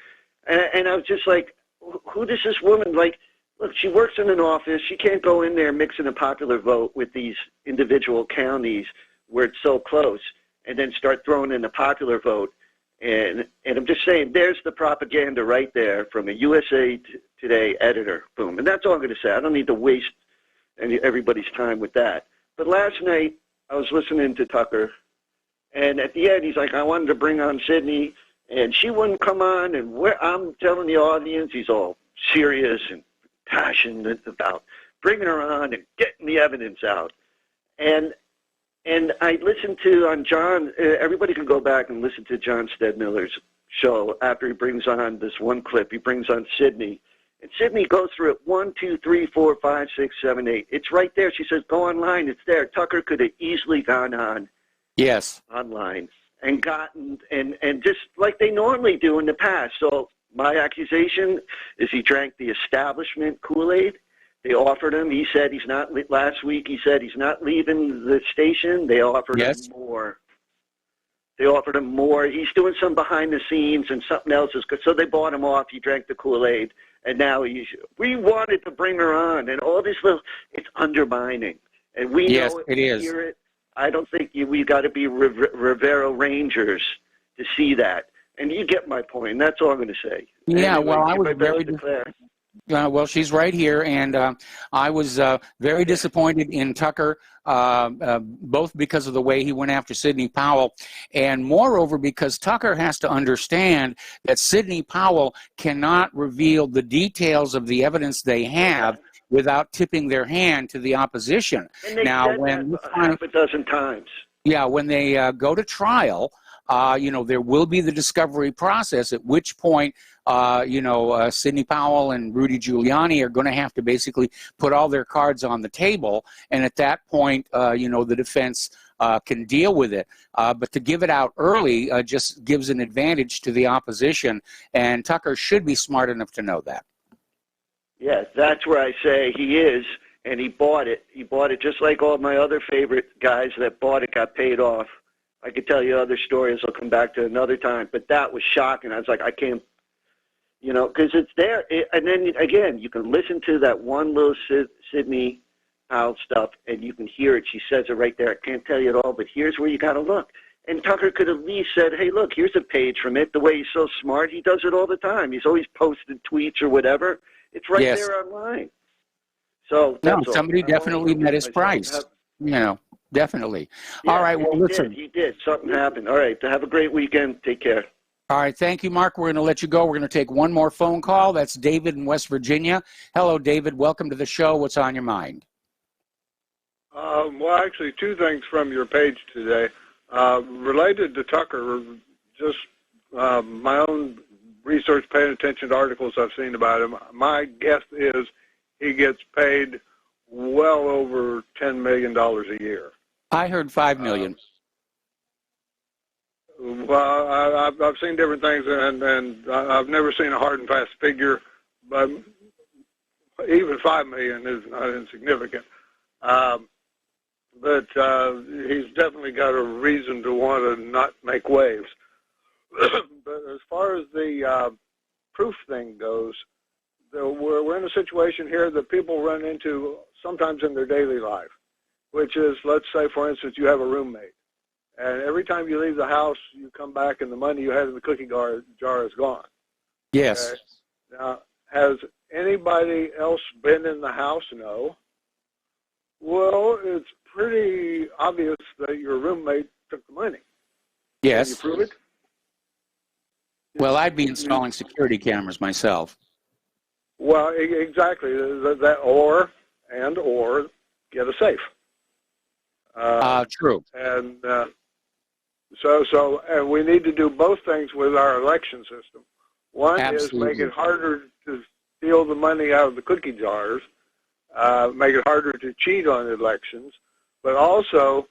And I was just like, who does this woman, like, look, she works in an office. She can't go in there mixing a popular vote with these individual counties where it's so close and then start throwing in the popular vote. And I'm just saying, there's the propaganda right there from a USA Today editor. Boom. And that's all I'm going to say. I don't need to waste everybody's time with that. But last night, I was listening to Tucker, and at the end, he's like, I wanted to bring on Sydney, and she wouldn't come on, and I'm telling the audience, he's all serious and passionate about bringing her on and getting the evidence out. And I listened to on John, everybody can go back and listen to John Stedmiller's show after he brings on this one clip. He brings on Sydney. And Sydney goes through it 1, 2, 3, 4, 5, 6, 7, 8. It's right there. She says, go online. It's there. Tucker could have easily gone on online and gotten, and just like they normally do in the past. So my accusation is he drank the establishment Kool-Aid. They offered him. He said he's not. Last week he said he's not leaving the station. They offered him more. They offered him more. He's doing some behind the scenes and something else is good. So they bought him off. He drank the Kool-Aid, and now we wanted to bring her on, and all this little. It's undermining, and we know it is. Hear it. I don't think we got to be Rivero Rangers to see that. And you get my point. That's all I'm going to say. Yeah, anyway, well, I was very well, she's right here, and I was very disappointed in Tucker, both because of the way he went after Sidney Powell, and moreover because Tucker has to understand that Sidney Powell cannot reveal the details of the evidence they have without tipping their hand to the opposition. And they now, said when that half a dozen times. Yeah, when they go to trial, there will be the discovery process, at which point, Sidney Powell and Rudy Giuliani are going to have to basically put all their cards on the table. And at that point, the defense can deal with it. But to give it out early just gives an advantage to the opposition. And Tucker should be smart enough to know that. Yes, that's where I say he is. And he bought it. He bought it just like all my other favorite guys that bought it got paid off. I could tell you other stories I'll come back to another time. But that was shocking. I was like, I can't, because it's there. And then, again, you can listen to that one little Sidney Powell stuff, and you can hear it. She says it right there. I can't tell you it all, but here's where you got to look. And Tucker could have at least said, hey, look, here's a page from it. The way he's so smart, he does it all the time. He's always posted tweets or whatever. It's right there online. So somebody definitely met his price. Definitely. Yeah, all right. Well, listen. He did. Something happened. All right. Have a great weekend. Take care. All right. Thank you, Mark. We're going to let you go. We're going to take one more phone call. That's David in West Virginia. Hello, David. Welcome to the show. What's on your mind? Well, actually, two things from your page today. Related to Tucker, just my own research, paying attention to articles I've seen about him. My guess is he gets paid well over $10 million a year. I heard $5 million. Well, I've seen different things, and I've never seen a hard and fast figure, but even $5 million is not insignificant. But he's definitely got a reason to want to not make waves. But as far as the proof thing goes, we're in a situation here that people run into sometimes in their daily life, which is, let's say, for instance, you have a roommate, and every time you leave the house, you come back and the money you had in the cookie jar is gone. Yes. Okay? Now, has anybody else been in the house? No. Well, it's pretty obvious that your roommate took the money. Yes. Can you prove it? Well, I'd be installing security cameras myself. Well, exactly. That or get a safe. True. And so we need to do both things with our election system. One is make it harder to steal the money out of the cookie jars, make it harder to cheat on elections, but also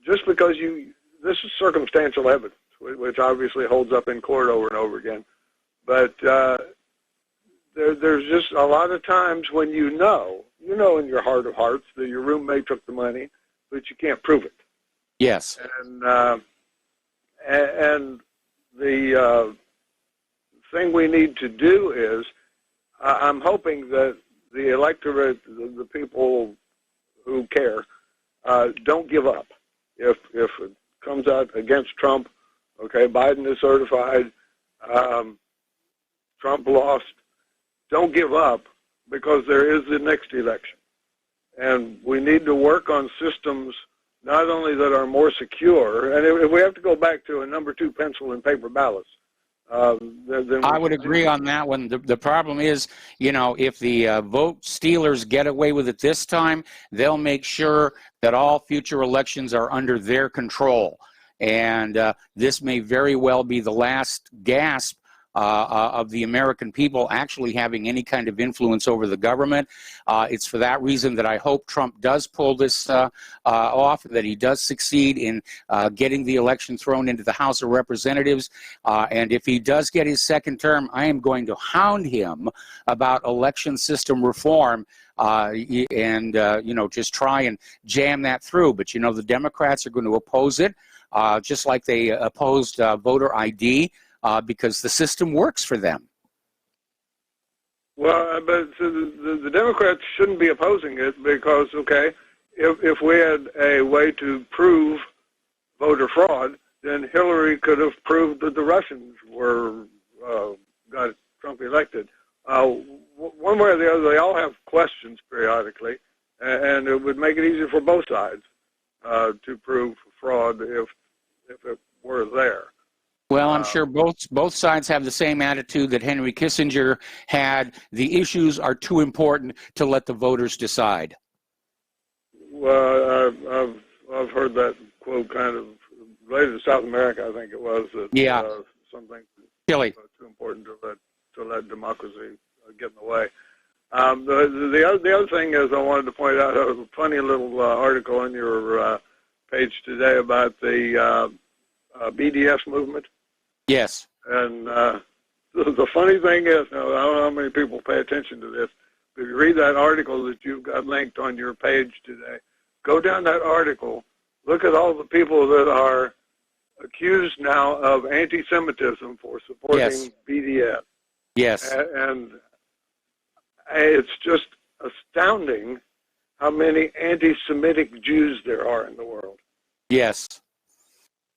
just because this is circumstantial evidence, which obviously holds up in court over and over again, but there's just a lot of times when you know in your heart of hearts that your roommate took the money, but you can't prove it. Yes. And the thing we need to do is, I'm hoping that the electorate, the people who care, don't give up. If it comes out against Trump, okay, Biden is certified, Trump lost, don't give up, because there is the next election. And we need to work on systems not only that are more secure, and if we have to go back to a number 2 pencil and paper ballots, then I would agree on that one. The problem is, if the vote stealers get away with it this time, they'll make sure that all future elections are under their control. And this may very well be the last gasp of the American people actually having any kind of influence over the government. It's for that reason that I hope Trump does pull this off, that he does succeed in getting the election thrown into the House of Representatives. And if he does get his second term, I am going to hound him about election system reform and just try and jam that through. But, the Democrats are going to oppose it, just like they opposed voter ID, because the system works for them. Well, but the Democrats shouldn't be opposing it because, okay, if we had a way to prove voter fraud, then Hillary could have proved that the Russians got Trump elected. One way or the other, they all have questions periodically, and it would make it easier for both sides to prove fraud if it were there. Well, I'm sure both sides have the same attitude that Henry Kissinger had. The issues are too important to let the voters decide. Well, I've heard that quote kind of related to South America. I think it was that something Chile. Too important to let democracy get in the way. The other thing is I wanted to point out a funny little article on your page today about the BDS movement. Yes. And the funny thing is, now, I don't know how many people pay attention to this, but if you read that article that you've got linked on your page today, go down that article, look at all the people that are accused now of anti-Semitism for supporting BDS. Yes. And it's just astounding how many anti-Semitic Jews there are in the world. Yes.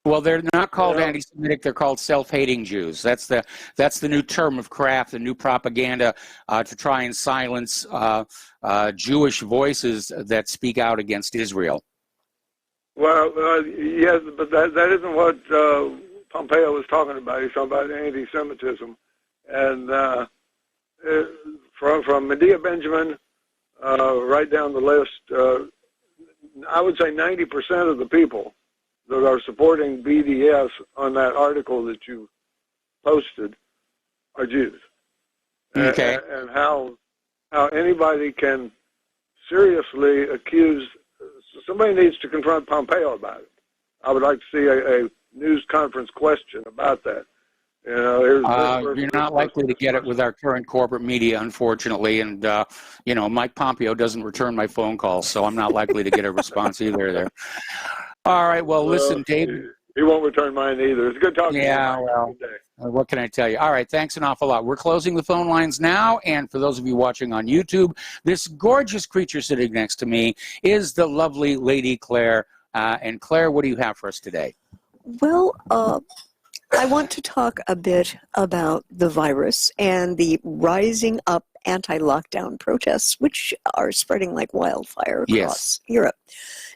Well, they're not called anti-Semitic; they're called self-hating Jews. That's the new term of craft, the new propaganda to try and silence Jewish voices that speak out against Israel. Well, yes, but that isn't what Pompeo was talking about. He's talking about anti-Semitism, and from Medea Benjamin right down the list, I would say 90% of the people that are supporting BDS on that article that you posted are Jews. Okay. And how anybody can seriously accuse, somebody needs to confront Pompeo about it. I would like to see a news conference question about that. You're not likely to get it with our current corporate media, unfortunately, and Mike Pompeo doesn't return my phone calls, so I'm not likely to get a response either there. All right, well, listen, Dave. He won't return mine either. It's good talking to you. Yeah, well, what can I tell you? All right, thanks an awful lot. We're closing the phone lines now, and for those of you watching on YouTube, this gorgeous creature sitting next to me is the lovely Lady Claire. And Claire, what do you have for us today? Well, I want to talk a bit about the virus and the rising up anti-lockdown protests, which are spreading like wildfire across Europe.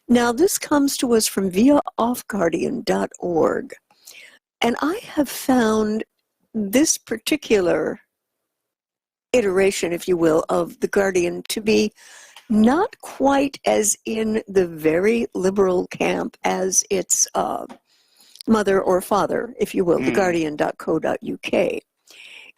Now, this comes to us from via offguardian.org. And I have found this particular iteration, if you will, of The Guardian to be not quite as in the very liberal camp as its mother or father, if you will, theguardian.co.uk.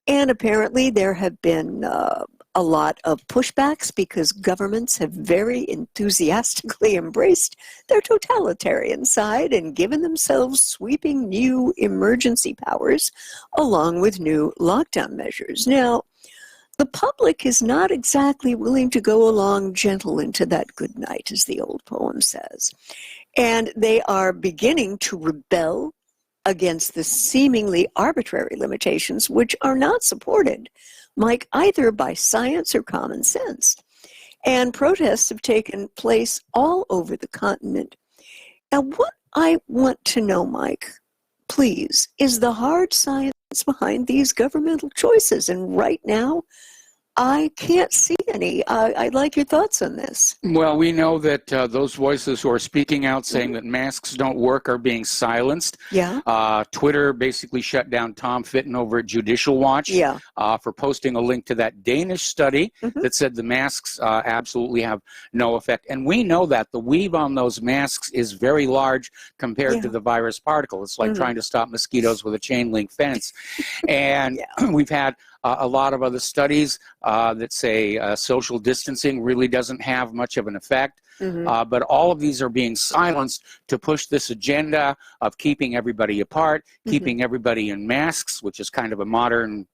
And apparently there have been a lot of pushbacks because governments have very enthusiastically embraced their totalitarian side and given themselves sweeping new emergency powers along with new lockdown measures. Now, the public is not exactly willing to go along gentle into that good night, as the old poem says. And they are beginning to rebel against the seemingly arbitrary limitations which are not supported, Mike, either by science or common sense. And protests have taken place all over the continent. Now, what I want to know, Mike, please, is the hard science behind these governmental choices. And right now, I can't see any. I'd like your thoughts on this. Well, we know that those voices who are speaking out saying that masks don't work are being silenced. Yeah. Twitter basically shut down Tom Fitton over at Judicial Watch for posting a link to that Danish study that said the masks absolutely have no effect. And we know that the weave on those masks is very large compared to the virus particle. It's like trying to stop mosquitoes with a chain link fence. And we've had a lot of other studies that say social distancing really doesn't have much of an effect. But all of these are being silenced to push this agenda of keeping everybody apart, keeping everybody in masks, which is kind of a modern,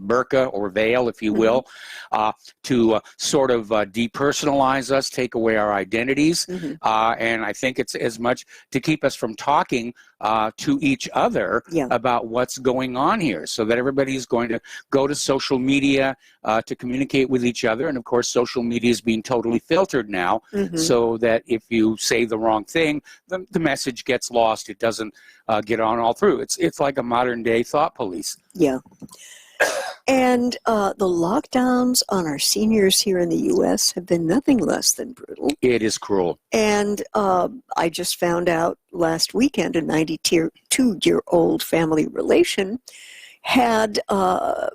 burqa or veil, if you will, to sort of depersonalize us, take away our identities. And I think it's as much to keep us from talking to each other about what's going on here, so that everybody's going to go to social media to communicate with each other. And of course, social media is being totally filtered now, so that if you say the wrong thing, the message gets lost. It doesn't get on all through. It's like a modern day thought police. Yeah. And the lockdowns on our seniors here in the U.S. have been nothing less than brutal. It is cruel. And I just found out last weekend a 92-year-old family relation had a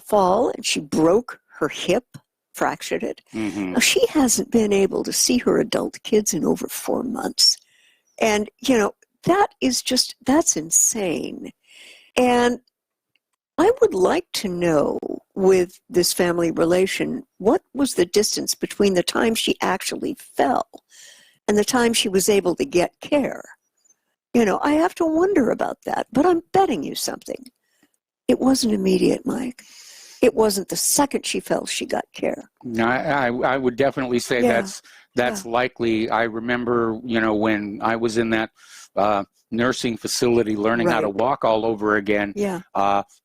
fall, and she broke her hip, fractured it. Now, she hasn't been able to see her adult kids in over 4 months. And, that's insane. And I would like to know, with this family relation, what was the distance between the time she actually fell and the time she was able to get care? I have to wonder about that, but I'm betting you something. It wasn't immediate, Mike. It wasn't the second she fell she got care. No, I would definitely say that's likely. I remember, when I was in that nursing facility learning how to walk all over again,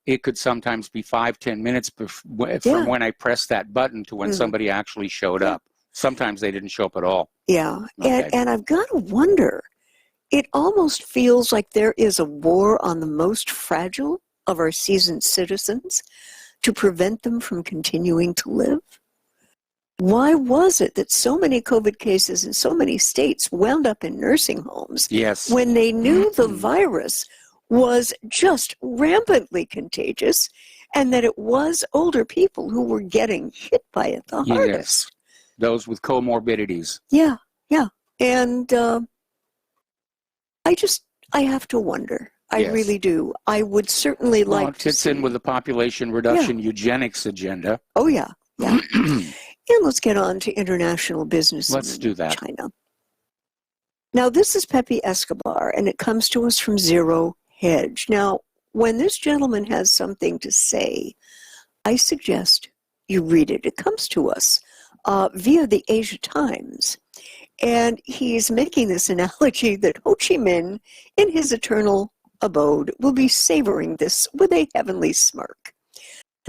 it could sometimes be 5-10 minutes from when I pressed that button to when somebody actually showed up. Sometimes they didn't show up at all. Yeah, and I've got to wonder, it almost feels like there is a war on the most fragile of our seasoned citizens to prevent them from continuing to live. Why was it that so many COVID cases in so many states wound up in nursing homes when they knew the virus was just rampantly contagious and that it was older people who were getting hit by it the hardest? Those with comorbidities. Yeah. And I have to wonder. I really do. I would certainly like to see. It fits in with the population reduction eugenics agenda. Oh, yeah. And let's get on to international business. Let's do that. China. Now, this is Pepe Escobar, and it comes to us from Zero Hedge. Now, when this gentleman has something to say, I suggest you read it. It comes to us via the Asia Times. And he's making this analogy that Ho Chi Minh, in his eternal abode, will be savoring this with a heavenly smirk.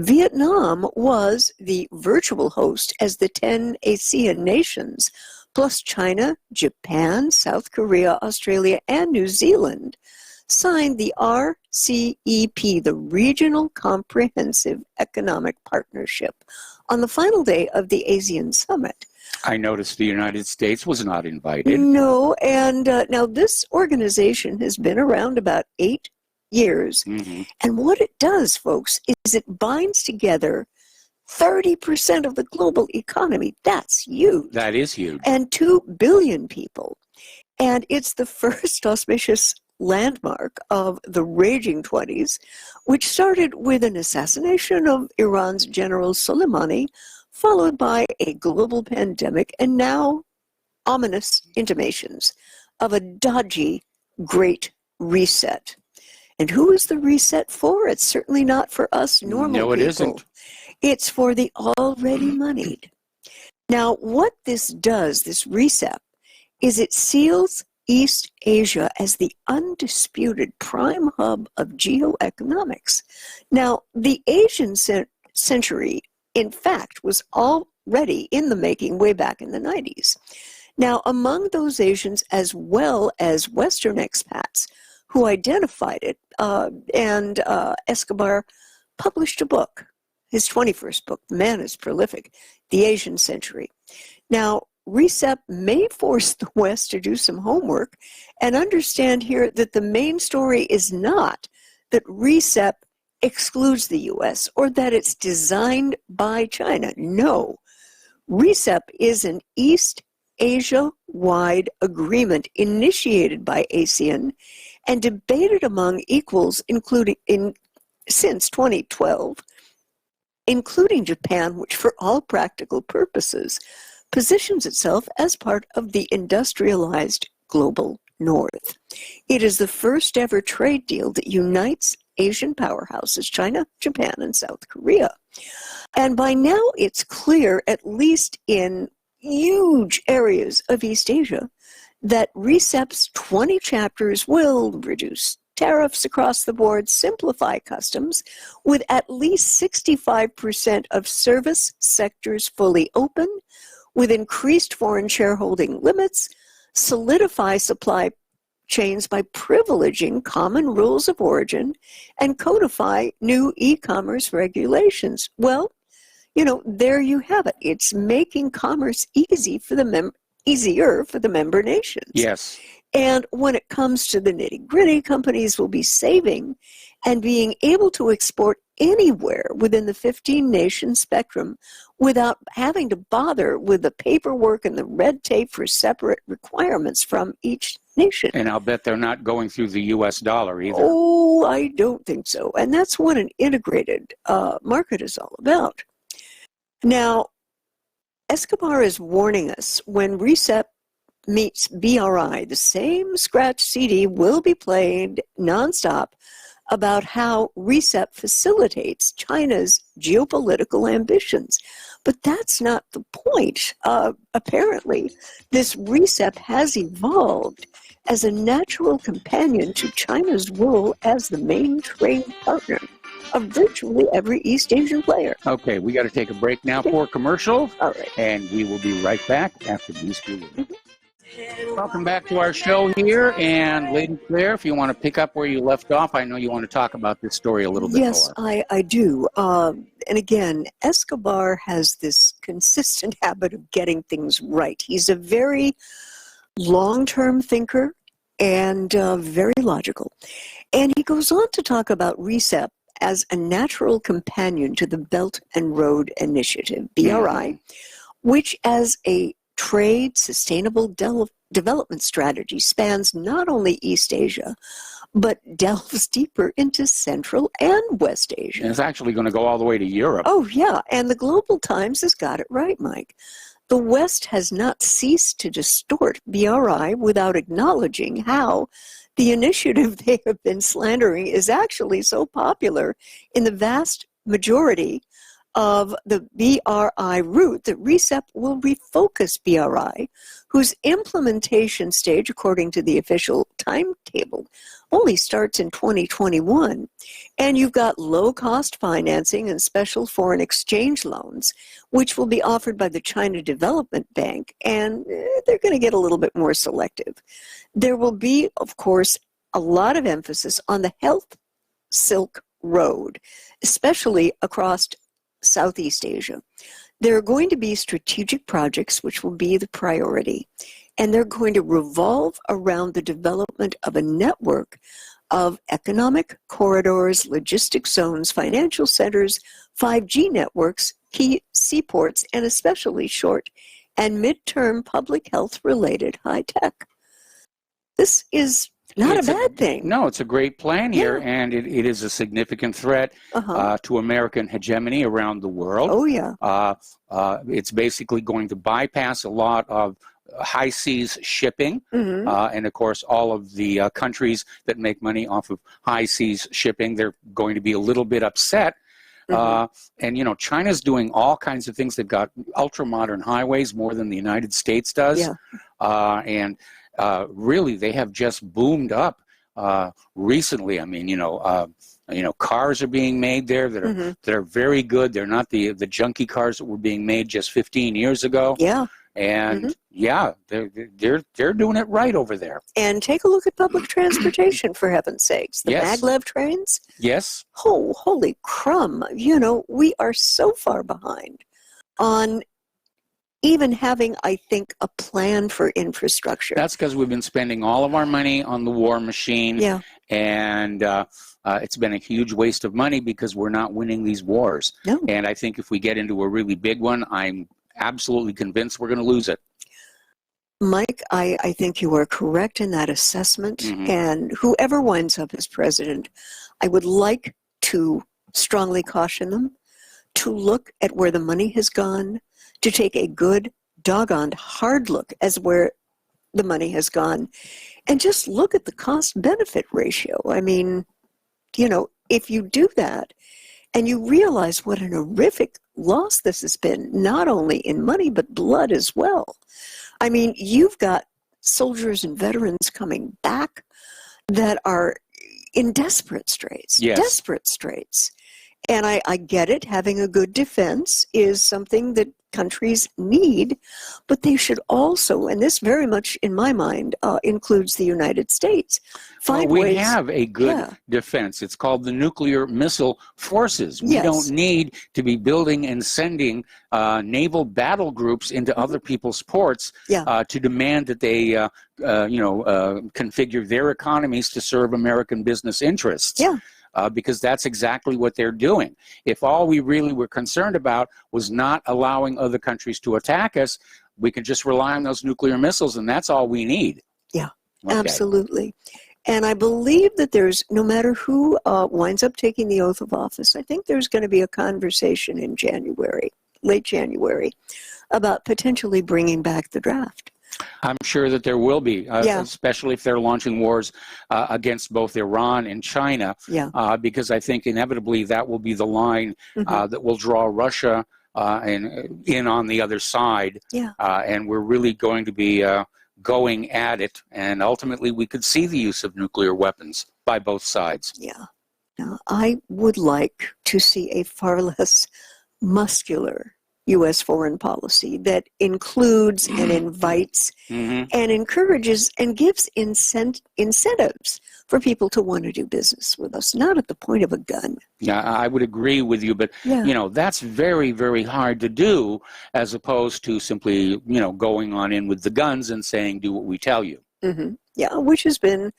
Vietnam was the virtual host as the 10 ASEAN nations, plus China, Japan, South Korea, Australia, and New Zealand, signed the RCEP, the Regional Comprehensive Economic Partnership, on the final day of the ASEAN Summit. I noticed the United States was not invited. No, and now this organization has been around about 8 years. And what it does, folks, is it binds together 30% of the global economy. That's huge. That is huge. And 2 billion people. And it's the first auspicious landmark of the Raging 20s, which started with an assassination of Iran's General Soleimani, followed by a global pandemic, and now ominous intimations of a dodgy Great Reset. And who is the reset for? It's certainly not for us normal people. No, it isn't. It's for the already moneyed. Now, what this does, this reset, is it seals East Asia as the undisputed prime hub of geoeconomics. Now, the Asian century, in fact, was already in the making way back in the 90s. Now, among those Asians, as well as Western expats who identified it, and Escobar published a book his 21st book, The Man is Prolific, The Asian Century. Now, RCEP may force the West to do some homework and understand here that the main story is not that RCEP excludes the U.S. or that it's designed by China. No. RCEP is an East Asia-wide agreement initiated by ASEAN and debated among equals since 2012, including Japan, which for all practical purposes positions itself as part of the industrialized global North. It is the first ever trade deal that unites Asian powerhouses, China, Japan, and South Korea. And by now it's clear, at least in huge areas of East Asia, that RCEP's 20 chapters will reduce tariffs across the board, simplify customs, with at least 65% of service sectors fully open, with increased foreign shareholding limits, solidify supply chains by privileging common rules of origin, and codify new e-commerce regulations. Well, there you have it. It's making commerce easier for the member nations. Yes. And when it comes to the nitty-gritty, companies will be saving and being able to export anywhere within the 15-nation spectrum without having to bother with the paperwork and the red tape for separate requirements from each nation. And I'll bet they're not going through the U.S. dollar either. Oh, I don't think so. And that's what an integrated market is all about. Now, Escobar is warning us when RCEP meets BRI, the same scratch CD will be played nonstop about how RCEP facilitates China's geopolitical ambitions. But that's not the point. Apparently, this RCEP has evolved as a natural companion to China's role as the main trade partner of virtually every East Asian player. Okay, we got to take a break now for commercial. All right. And we will be right back after these two words. Welcome back to our show here. And Lady Claire, if you want to pick up where you left off, I know you want to talk about this story a little bit more. Yes, I do. And again, Escobar has this consistent habit of getting things right. He's a very long-term thinker and very logical. And he goes on to talk about RCEP as a natural companion to the Belt and Road Initiative, BRI, which as a trade sustainable development strategy spans not only East Asia, but delves deeper into Central and West Asia. And it's actually going to go all the way to Europe. Oh, yeah. And the Global Times has got it right, Mike. The West has not ceased to distort BRI without acknowledging how the initiative they have been slandering is actually so popular in the vast majority of the BRI route that RCEP will refocus BRI, whose implementation stage, according to the official timetable, only starts in 2021. And you've got low-cost financing and special foreign exchange loans, which will be offered by the China Development Bank, and they're going to get a little bit more selective. There will be, of course, a lot of emphasis on the Health Silk Road, especially across Southeast Asia. There are going to be strategic projects which will be the priority, and they're going to revolve around the development of a network of economic corridors, logistics zones, financial centers, 5G networks, key seaports, and especially short and midterm public health-related high-tech. This is not a bad thing. No, it's a great plan here, and it is a significant threat to American hegemony around the world. Oh, yeah. It's basically going to bypass a lot of high seas shipping, and of course all of the countries that make money off of high seas shipping, they're going to be a little bit upset. And you know, China's doing all kinds of things. They've got ultra modern highways, more than the United States does. And really they have just boomed up recently. I mean, cars are being made there that are very good. They're not the junky cars that were being made just 15 years ago. And yeah, they're doing it right over there. And take a look at public transportation, for heaven's sakes. The maglev trains. Yes. Oh, holy crumb. You know, we are so far behind on even having, I think, a plan for infrastructure. That's because we've been spending all of our money on the war machine. Yeah. And it's been a huge waste of money because we're not winning these wars. No. And I think if we get into a really big one, I'm absolutely convinced we're going to lose it. Mike, I think you are correct in that assessment. And whoever winds up as president, I would like to strongly caution them to look at where the money has gone, to take a good, doggone hard look as where the money has gone, and just look at the cost-benefit ratio. I mean, you know, if you do that and you realize what an horrific loss this has been, not only in money, but blood as well. I mean, you've got soldiers and veterans coming back that are in desperate straits. Yes. Desperate straits. And I get it. Having a good defense is something that countries need, but they should also, and this very much in my mind includes the United States, find ways. We have a good defense. It's called the nuclear missile forces. We don't need to be building and sending naval battle groups into other people's ports to demand that they configure their economies to serve American business interests. Yeah. Because that's exactly what they're doing. If all we really were concerned about was not allowing other countries to attack us, we can just rely on those nuclear missiles, and that's all we need. Yeah, absolutely. And I believe that there's, no matter who winds up taking the oath of office, I think there's going to be a conversation in January, late January, about potentially bringing back the draft. I'm sure that there will be, especially if they're launching wars against both Iran and China, because I think inevitably that will be the line that will draw Russia in on the other side. And we're really going to be going at it. And ultimately, we could see the use of nuclear weapons by both sides. Yeah. Now, I would like to see a far less muscular U.S. foreign policy that includes and invites and encourages and gives incentives for people to want to do business with us, not at the point of a gun. Yeah, I would agree with you, but you know, that's very, very hard to do, as opposed to simply, you know, going on in with the guns and saying, do what we tell you. Yeah, which has been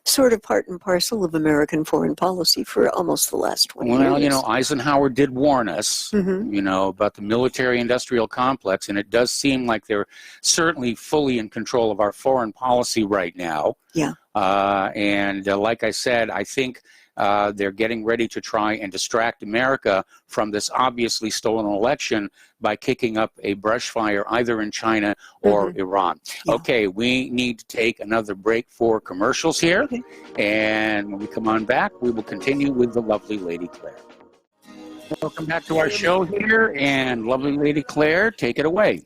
sort of part and parcel of American foreign policy for almost the last 20 years. Well, you know, Eisenhower did warn us, you know, about the military-industrial complex, and it does seem like they're certainly fully in control of our foreign policy right now. Yeah. And like I said, I think they're getting ready to try and distract America from this obviously stolen election by kicking up a brush fire either in China or Iran. Okay, we need to take another break for commercials here. And when we come on back, we will continue with the lovely Lady Claire. Welcome back to our show here, and lovely Lady Claire, take it away.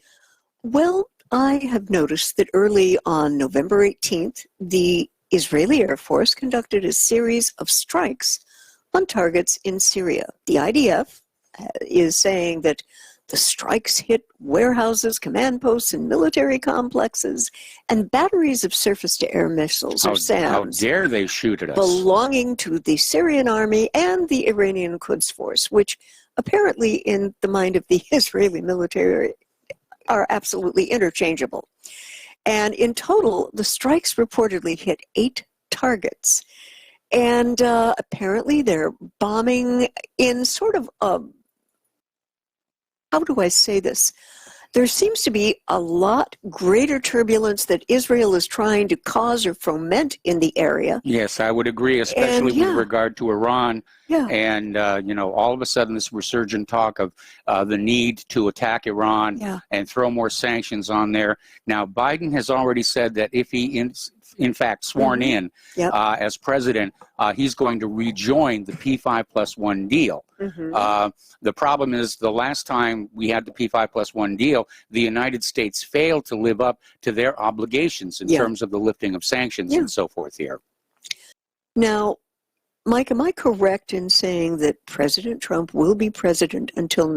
Well, I have noticed that early on November 18th, the Israeli Air Force conducted a series of strikes on targets in Syria. The IDF is saying that the strikes hit warehouses, command posts, and military complexes, and batteries of surface-to-air missiles or SAMs. How dare they shoot at us? Belonging to the Syrian army and the Iranian Quds Force, which apparently in the mind of the Israeli military are absolutely interchangeable. And in total, the strikes reportedly hit 8 targets. And apparently they're bombing in sort of a, how do I say this? There seems to be a lot greater turbulence that Israel is trying to cause or foment in the area. Yes, I would agree, especially with regard to Iran. And, you know, all of a sudden this resurgent talk of the need to attack Iran and throw more sanctions on there. Now, Biden has already said that if he in fact sworn in as president, he's going to rejoin the P5+1 deal. The problem is the last time we had the P5+1 deal, the United States failed to live up to their obligations in terms of the lifting of sanctions and so forth here. Now, Mike, am I correct in saying that President Trump will be president until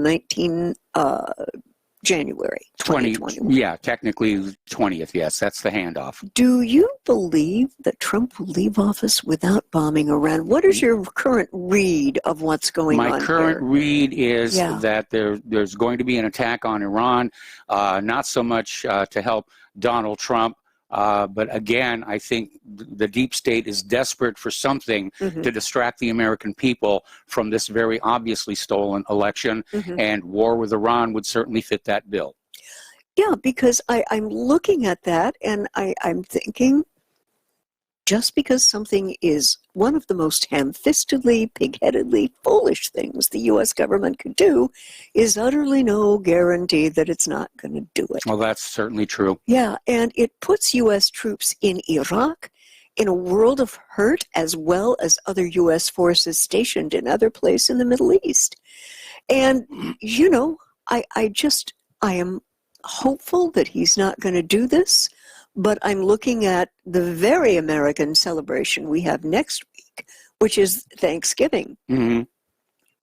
January 2021. Yeah, technically 20th. Yes, that's the handoff. Do you believe that Trump will leave office without bombing Iran? What is your current read of what's going on My current here? read is that there's going to be an attack on Iran, not so much to help Donald Trump, but again, I think the deep state is desperate for something to distract the American people from this very obviously stolen election, and war with Iran would certainly fit that bill. Yeah, because I'm looking at that and I'm thinking, just because something is one of the most ham-fistedly, pig-headedly foolish things the U.S. government could do is utterly no guarantee that it's not going to do it. Well, that's certainly true. Yeah, and it puts U.S. troops in Iraq in a world of hurt, as well as other U.S. forces stationed in other places in the Middle East. And, you know, I am hopeful that he's not going to do this. But I'm looking at the very American celebration we have next week, which is Thanksgiving.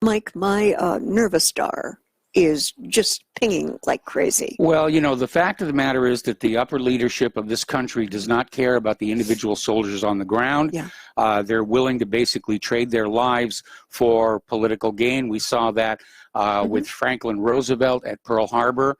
Mike, my nervous star is just pinging like crazy. Well, you know, the fact of the matter is that the upper leadership of this country does not care about the individual soldiers on the ground. Yeah. They're willing to basically trade their lives for political gain. We saw that with Franklin Roosevelt at Pearl Harbor.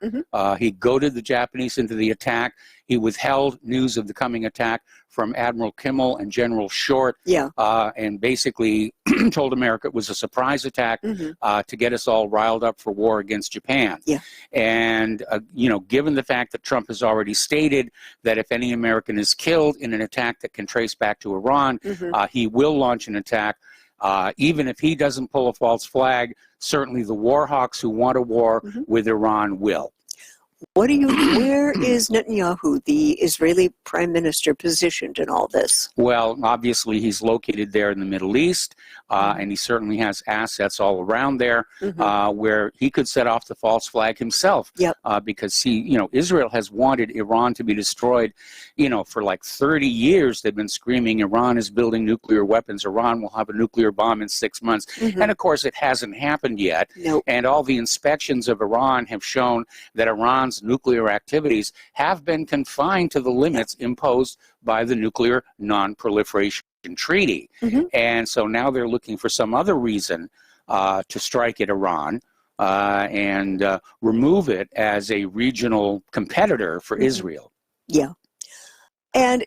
He goaded the Japanese into the attack. He withheld news of the coming attack from Admiral Kimmel and General Short, and basically told America it was a surprise attack to get us all riled up for war against Japan. Yeah. And, you know, given the fact that Trump has already stated that if any American is killed in an attack that can trace back to Iran, he will launch an attack. Even if he doesn't pull a false flag, certainly the war hawks who want a war with Iran will. Where is Netanyahu, the Israeli prime minister, positioned in all this? Well, obviously he's located there in the Middle East, and he certainly has assets all around there where he could set off the false flag himself. Because Israel has wanted Iran to be destroyed, for like 30 years. They've been screaming, Iran is building nuclear weapons. Iran will have a nuclear bomb in 6 months. And of course, it hasn't happened yet. And all the inspections of Iran have shown that Iran's nuclear activities have been confined to the limits imposed by the Nuclear Non-Proliferation Treaty. And so now they're looking for some other reason to strike at Iran and remove it as a regional competitor for Israel. Yeah. And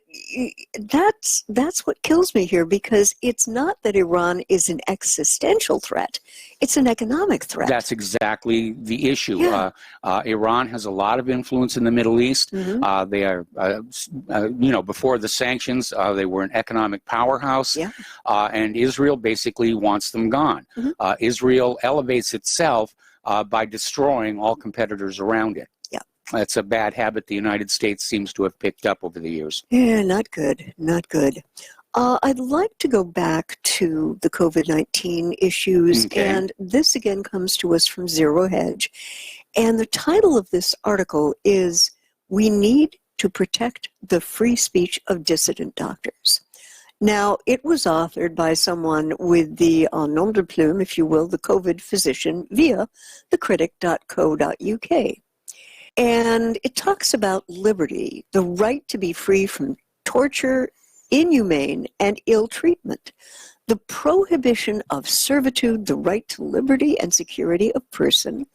that's what kills me here, because it's not that Iran is an existential threat. It's an economic threat. That's exactly the issue. Iran has a lot of influence in the Middle East. They are, before the sanctions, they were an economic powerhouse. And Israel basically wants them gone. Israel elevates itself by destroying all competitors around it. That's a bad habit the United States seems to have picked up over the years. Yeah, not good, not good. I'd like to go back to the COVID-19 issues, and this again comes to us from Zero Hedge. And the title of this article is, "We Need to Protect the Free Speech of Dissident Doctors." Now, it was authored by someone with the nom de plume, if you will, the COVID physician, via thecritic.co.uk. And it talks about liberty, the right to be free from torture, inhumane, and ill treatment, the prohibition of servitude, the right to liberty and security of person,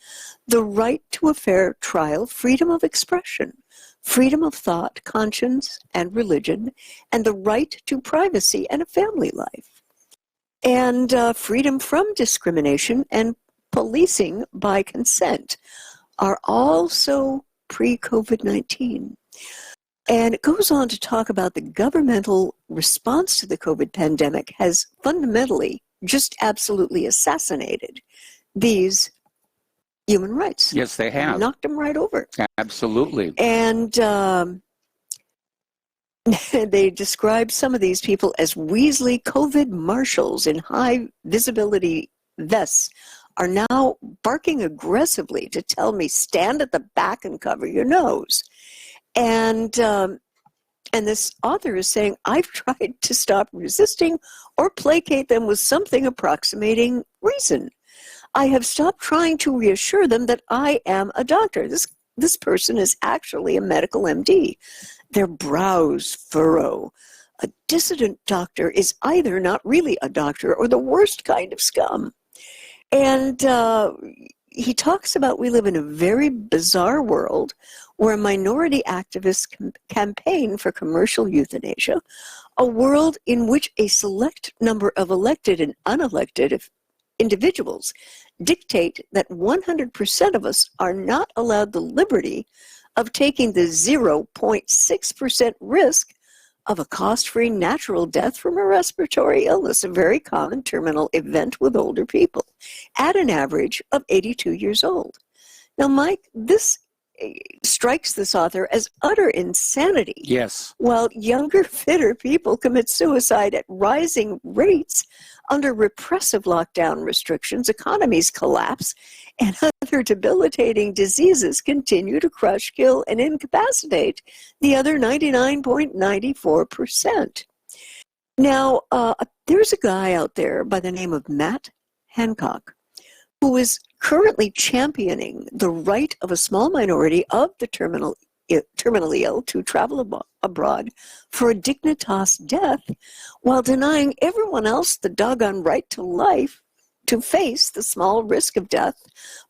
the right to a fair trial, freedom of expression, freedom of thought, conscience, and religion, and the right to privacy and a family life, and freedom from discrimination and policing by consent are also pre-COVID-19. And it goes on to talk about the governmental response to the COVID pandemic has fundamentally, just absolutely assassinated these human rights. Yes, they have. Knocked them right over. Absolutely. And they describe some of these people as Weasley COVID marshals in high visibility vests are now barking aggressively to tell me, stand at the back and cover your nose. And this author is saying, I've tried to stop resisting or placate them with something approximating reason. I have stopped trying to reassure them that I am a doctor. This person is actually a medical MD. Their brows furrow. A dissident doctor is either not really a doctor or the worst kind of scum. And he talks about we live in a very bizarre world where minority activists campaign for commercial euthanasia, a world in which a select number of elected and unelected individuals dictate that 100% of us are not allowed the liberty of taking the 0.6% risk of a cost-free natural death from a respiratory illness, a very common terminal event with older people, at an average of 82 years old. Now, Mike, this strikes this author as utter insanity. Yes. While younger, fitter people commit suicide at rising rates under repressive lockdown restrictions, economies collapse, and other debilitating diseases continue to crush, kill, and incapacitate the other 99.94%. Now, there's a guy out there by the name of Matt Hancock who is currently championing the right of a small minority of the terminally ill to travel abroad for a dignitas death while denying everyone else the doggone right to life to face the small risk of death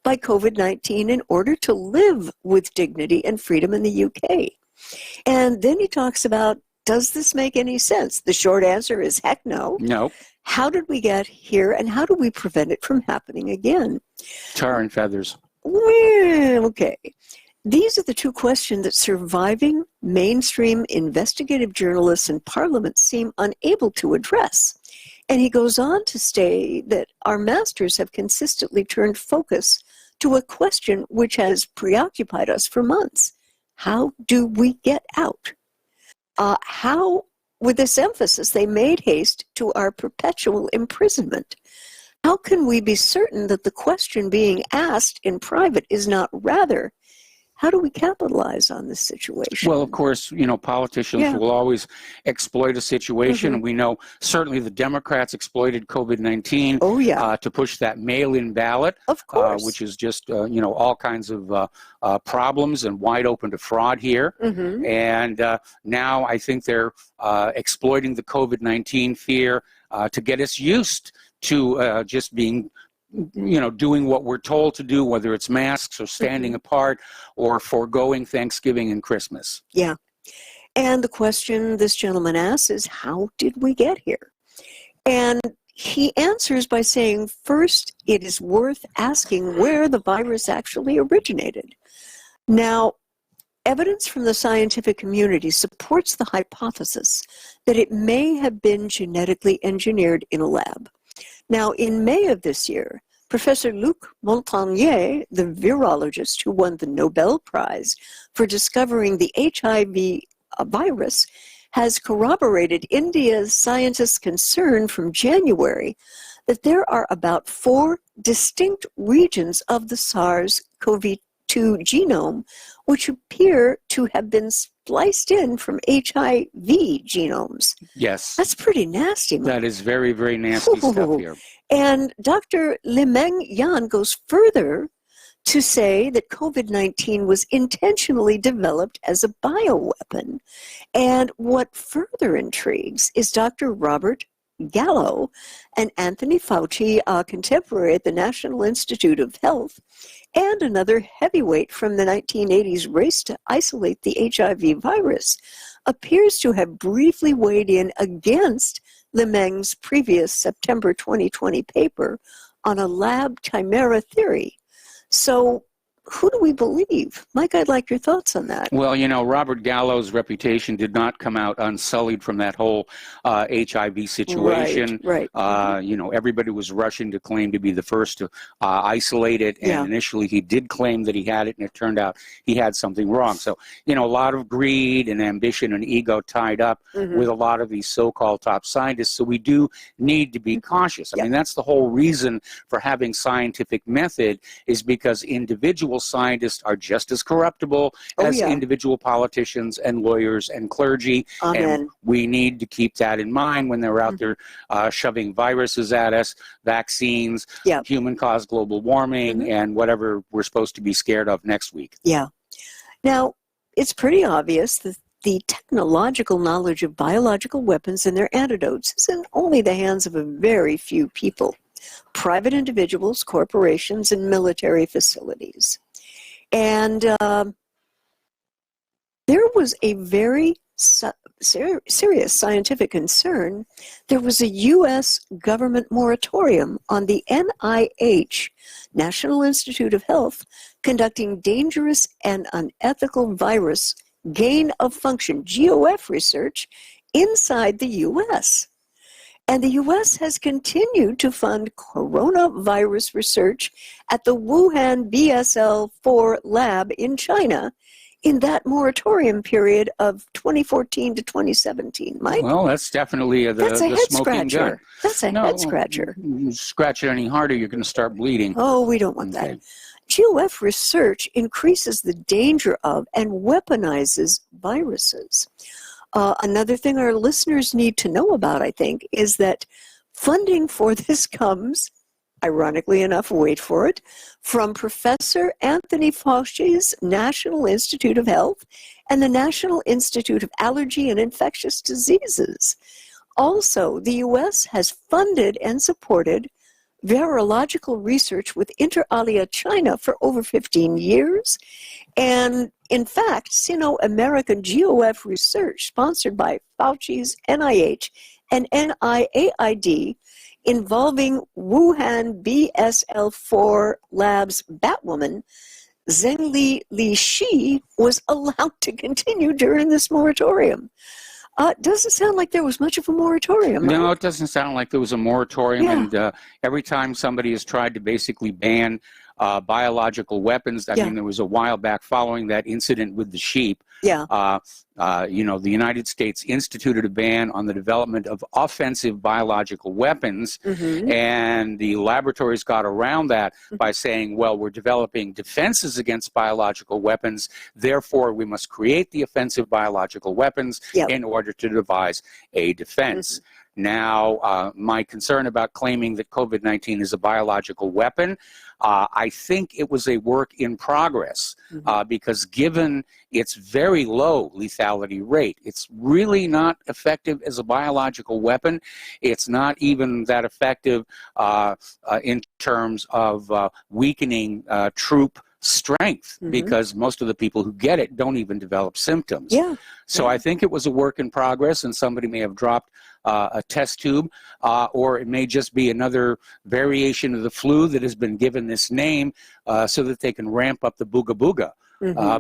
by COVID-19 in order to live with dignity and freedom in the UK. And then he talks about, does this make any sense? The short answer is heck no. No. How did we get here, and how do we prevent it from happening again? Tar and feathers. Well, okay. These are the two questions that surviving mainstream investigative journalists and Parliament seem unable to address. And he goes on to state that our masters have consistently turned focus to a question which has preoccupied us for months. How do we get out? With this emphasis, they made haste to our perpetual imprisonment. How can we be certain that the question being asked in private is not rather, how do we capitalize on this situation? Well, of course, politicians will always exploit a situation. And we know certainly the Democrats exploited COVID-19 to push that mail-in ballot, of course. Which is just, all kinds of problems and wide open to fraud here. And now I think they're exploiting the COVID-19 fear to get us used to just being doing what we're told to do, whether it's masks or standing apart or foregoing Thanksgiving and Christmas. Yeah. And the question this gentleman asks is, how did we get here? And he answers by saying, first, it is worth asking where the virus actually originated. Now, evidence from the scientific community supports the hypothesis that it may have been genetically engineered in a lab. Now, in May of this year, Professor Luc Montagnier, the virologist who won the Nobel Prize for discovering the HIV virus, has corroborated India's scientists' concern from January that there are about 4 distinct regions of the SARS-CoV-2 genome which appear to have been spliced in from HIV genomes. Yes. That's pretty nasty, Mike. That is very, very nasty stuff here. And Dr. Limeng Yan goes further to say that COVID-19 was intentionally developed as a bioweapon. And what further intrigues is Dr. Robert Gallo and Anthony Fauci, a contemporary at the National Institute of Health, and another heavyweight from the 1980s race to isolate the HIV virus, appears to have briefly weighed in against Limeng's previous September 2020 paper on a lab chimera theory. So who do we believe? Mike, I'd like your thoughts on that. Well, Robert Gallo's reputation did not come out unsullied from that whole HIV situation. Right. Everybody was rushing to claim to be the first to isolate it. And initially he did claim that he had it, and it turned out he had something wrong. So, a lot of greed and ambition and ego tied up with a lot of these so-called top scientists. So we do need to be cautious. I mean, that's the whole reason for having scientific method, is because individuals level scientists are just as corruptible as individual politicians and lawyers and clergy. Amen. And we need to keep that in mind when they're out there shoving viruses at us, vaccines, human-caused global warming, and whatever we're supposed to be scared of next week. Yeah. Now, it's pretty obvious that the technological knowledge of biological weapons and their antidotes is in only the hands of a very few people. Private individuals, corporations, and military facilities. And there was a very serious scientific concern. There was a U.S. government moratorium on the NIH, National Institute of Health, conducting dangerous and unethical virus gain-of-function, GOF research inside the U.S. And the U.S. has continued to fund coronavirus research at the Wuhan BSL-4 lab in China in that moratorium period of 2014 to 2017, Mike. Well, that's definitely the smoking gun. That's a head scratcher. Scratch it any harder, you're going to start bleeding. Oh, we don't want that. GOF research increases the danger of and weaponizes viruses. Another thing our listeners need to know about, I think, is that funding for this comes, ironically enough, wait for it, from Professor Anthony Fauci's National Institute of Health and the National Institute of Allergy and Infectious Diseases. Also, the U.S. has funded and supported virological research with inter alia China for over 15 years. And in fact, Sino-American GOF research sponsored by Fauci's NIH and NIAID involving Wuhan BSL-4 Labs Batwoman, Zhengli Li Shi, was allowed to continue during this moratorium. Doesn't sound like there was much of a moratorium. No, it doesn't sound like there was a moratorium. And every time somebody has tried to basically ban biological weapons, I mean, there was a while back following that incident with the sheep. The United States instituted a ban on the development of offensive biological weapons, and the laboratories got around that by saying, well, we're developing defenses against biological weapons, therefore we must create the offensive biological weapons in order to devise a defense. Now, my concern about claiming that COVID-19 is a biological weapon, I think it was a work in progress because given its very low lethality rate, it's really not effective as a biological weapon. It's not even that effective in terms of weakening troop strength because most of the people who get it don't even develop symptoms. So I think it was a work in progress, and somebody may have dropped a test tube, or it may just be another variation of the flu that has been given this name so that they can ramp up the booga booga.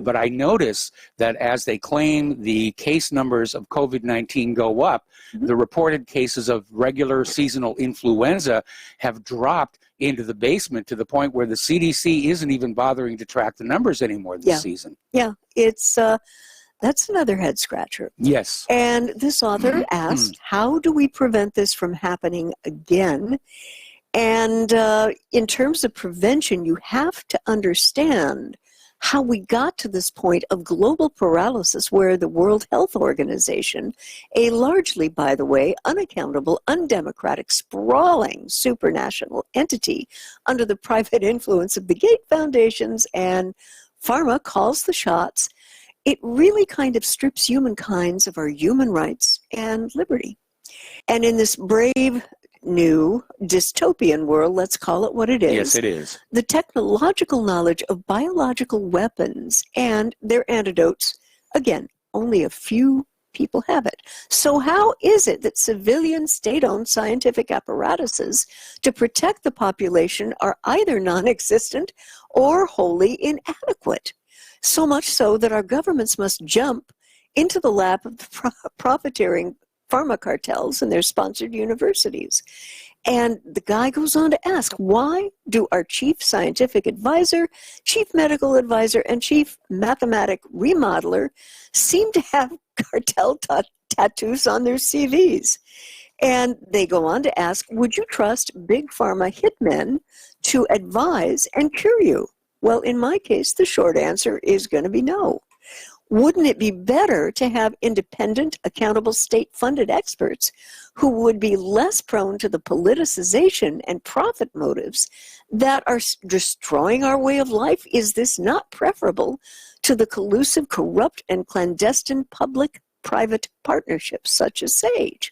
But I notice that as they claim the case numbers of COVID-19 go up, the reported cases of regular seasonal influenza have dropped into the basement to the point where the CDC isn't even bothering to track the numbers anymore this season. It's that's another head scratcher. Yes. And this author asked, how do we prevent this from happening again? And in terms of prevention, you have to understand how we got to this point of global paralysis where the World Health Organization, a largely, by the way, unaccountable, undemocratic, sprawling supranational entity under the private influence of the Gates Foundations and pharma calls the shots, it really kind of strips humankind of our human rights and liberty. And in this brave new dystopian world, let's call it what it is. Yes, it is. The technological knowledge of biological weapons and their antidotes, again, only a few people have it. So how is it that civilian state-owned scientific apparatuses to protect the population are either non-existent or wholly inadequate? So much so that our governments must jump into the lap of the profiteering pharma cartels and their sponsored universities. And the guy goes on to ask, why do our chief scientific advisor, chief medical advisor, and chief mathematic remodeler seem to have cartel tattoos on their CVs? And they go on to ask, would you trust big pharma hitmen to advise and cure you? Well, in my case, the short answer is going to be no. Wouldn't it be better to have independent, accountable, state-funded experts who would be less prone to the politicization and profit motives that are destroying our way of life? Is this not preferable to the collusive, corrupt, and clandestine public-private partnerships such as SAGE?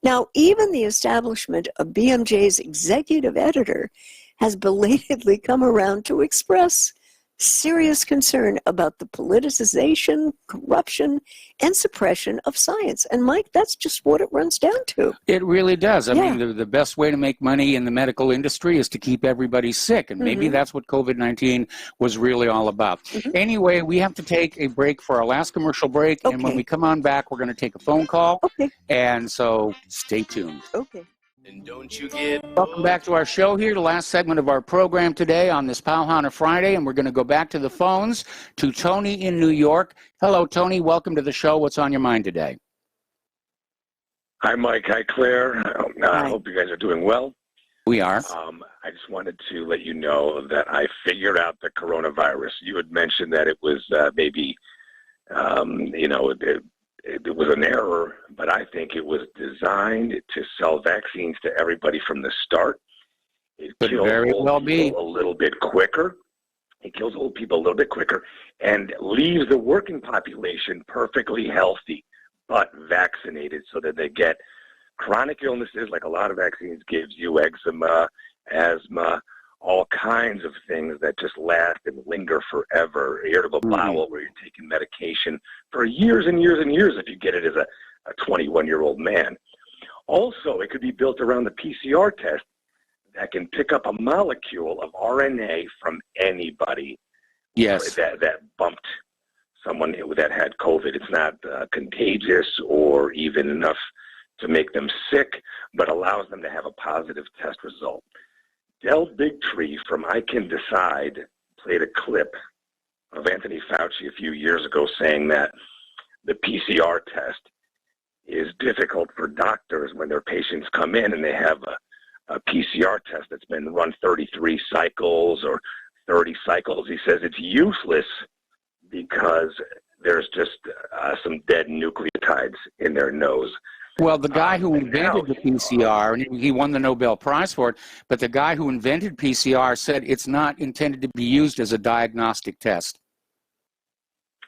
Now, even the establishment of BMJ's executive editor has belatedly come around to express serious concern about the politicization, corruption, and suppression of science. And Mike, that's just what it runs down to. It really does. I mean, the best way to make money in the medical industry is to keep everybody sick. And maybe that's what COVID-19 was really all about. Anyway, we have to take a break for our last commercial break. And when we come on back, we're going to take a phone call. And so stay tuned. And don't you get... Welcome back to our show here, the last segment of our program today on this Powhana Friday, and we're going to go back to the phones to Tony in New York. Hello, Tony. Welcome to the show. What's on your mind today? Hi, Mike. Hi, Claire. I hope you guys are doing well. We are. I just wanted to let you know that I figured out the coronavirus. You had mentioned that it was maybe, it was an error, but I think it was designed to sell vaccines to everybody from the start. It kills old people a little bit quicker. It kills old people a little bit quicker and leaves the working population perfectly healthy, but vaccinated so that they get chronic illnesses like a lot of vaccines gives you, eczema, asthma, all kinds of things that just last and linger forever. Irritable bowel, where you're taking medication for years and years and years if you get it as a 21-year-old man. Also, it could be built around the PCR test that can pick up a molecule of RNA from anybody that bumped someone that had COVID. It's not contagious or even enough to make them sick, but allows them to have a positive test result. Del Bigtree from I Can Decide played a clip of Anthony Fauci a few years ago saying that the PCR test is difficult for doctors when their patients come in and they have a PCR test that's been run 33 cycles or 30 cycles. He says it's useless because there's just some dead nucleotides in their nose. Well, the guy who invented the PCR, and he won the Nobel Prize for it, but the guy who invented PCR said it's not intended to be used as a diagnostic test.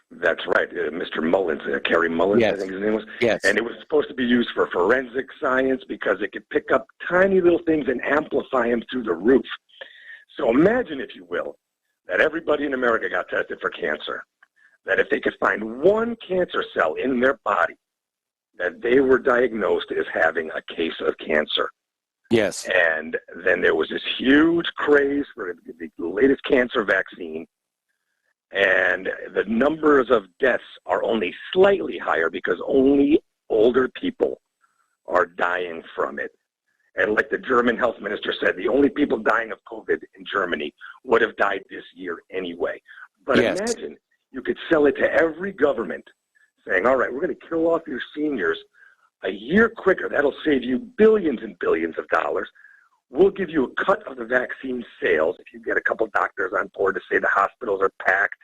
That's right. Mr. Mullins, Kerry Mullins, I think his name was. Yes. And it was supposed to be used for forensic science because it could pick up tiny little things and amplify them through the roof. So imagine, if you will, that everybody in America got tested for cancer, that if they could find one cancer cell in their body, that they were diagnosed as having a case of cancer. Yes. And then there was this huge craze for the latest cancer vaccine, and the numbers of deaths are only slightly higher because only older people are dying from it. And like the German health minister said, the only people dying of COVID in Germany would have died this year anyway. But imagine you could sell it to every government saying, all right, we're going to kill off your seniors a year quicker. That'll save you billions and billions of dollars. We'll give you a cut of the vaccine sales if you get a couple doctors on board to say the hospitals are packed.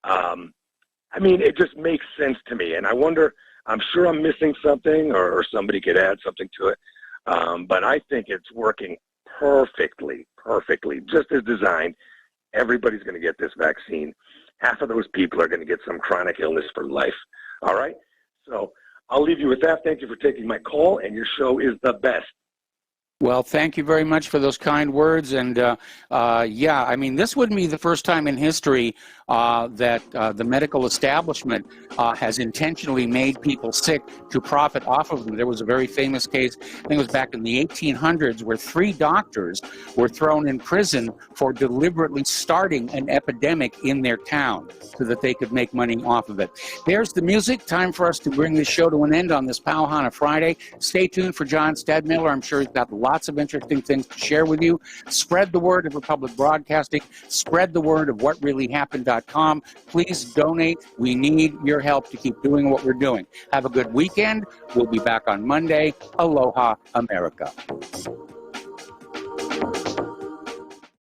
I mean, it just makes sense to me. And I wonder, I'm sure I'm missing something or somebody could add something to it. But I think it's working perfectly, just as designed. Everybody's going to get this vaccine. Half of those people are going to get some chronic illness for life. All right? So I'll leave you with that. Thank you for taking my call, and your show is the best. Well, thank you very much for those kind words. And yeah, I mean, this wouldn't be the first time in history that the medical establishment has intentionally made people sick to profit off of them. There was a very famous case, I think it was back in the 1800s, where 3 doctors were thrown in prison for deliberately starting an epidemic in their town so that they could make money off of it. There's the music. Time for us to bring this show to an end on this Powhana Friday. Stay tuned for John Stadmiller. I'm sure he's got lots of interesting things to share with you. Spread the word of Republic Broadcasting. Spread the word of whatreallyhappened.com. Please donate. We need your help to keep doing what we're doing. Have a good weekend. We'll be back on Monday. Aloha, America.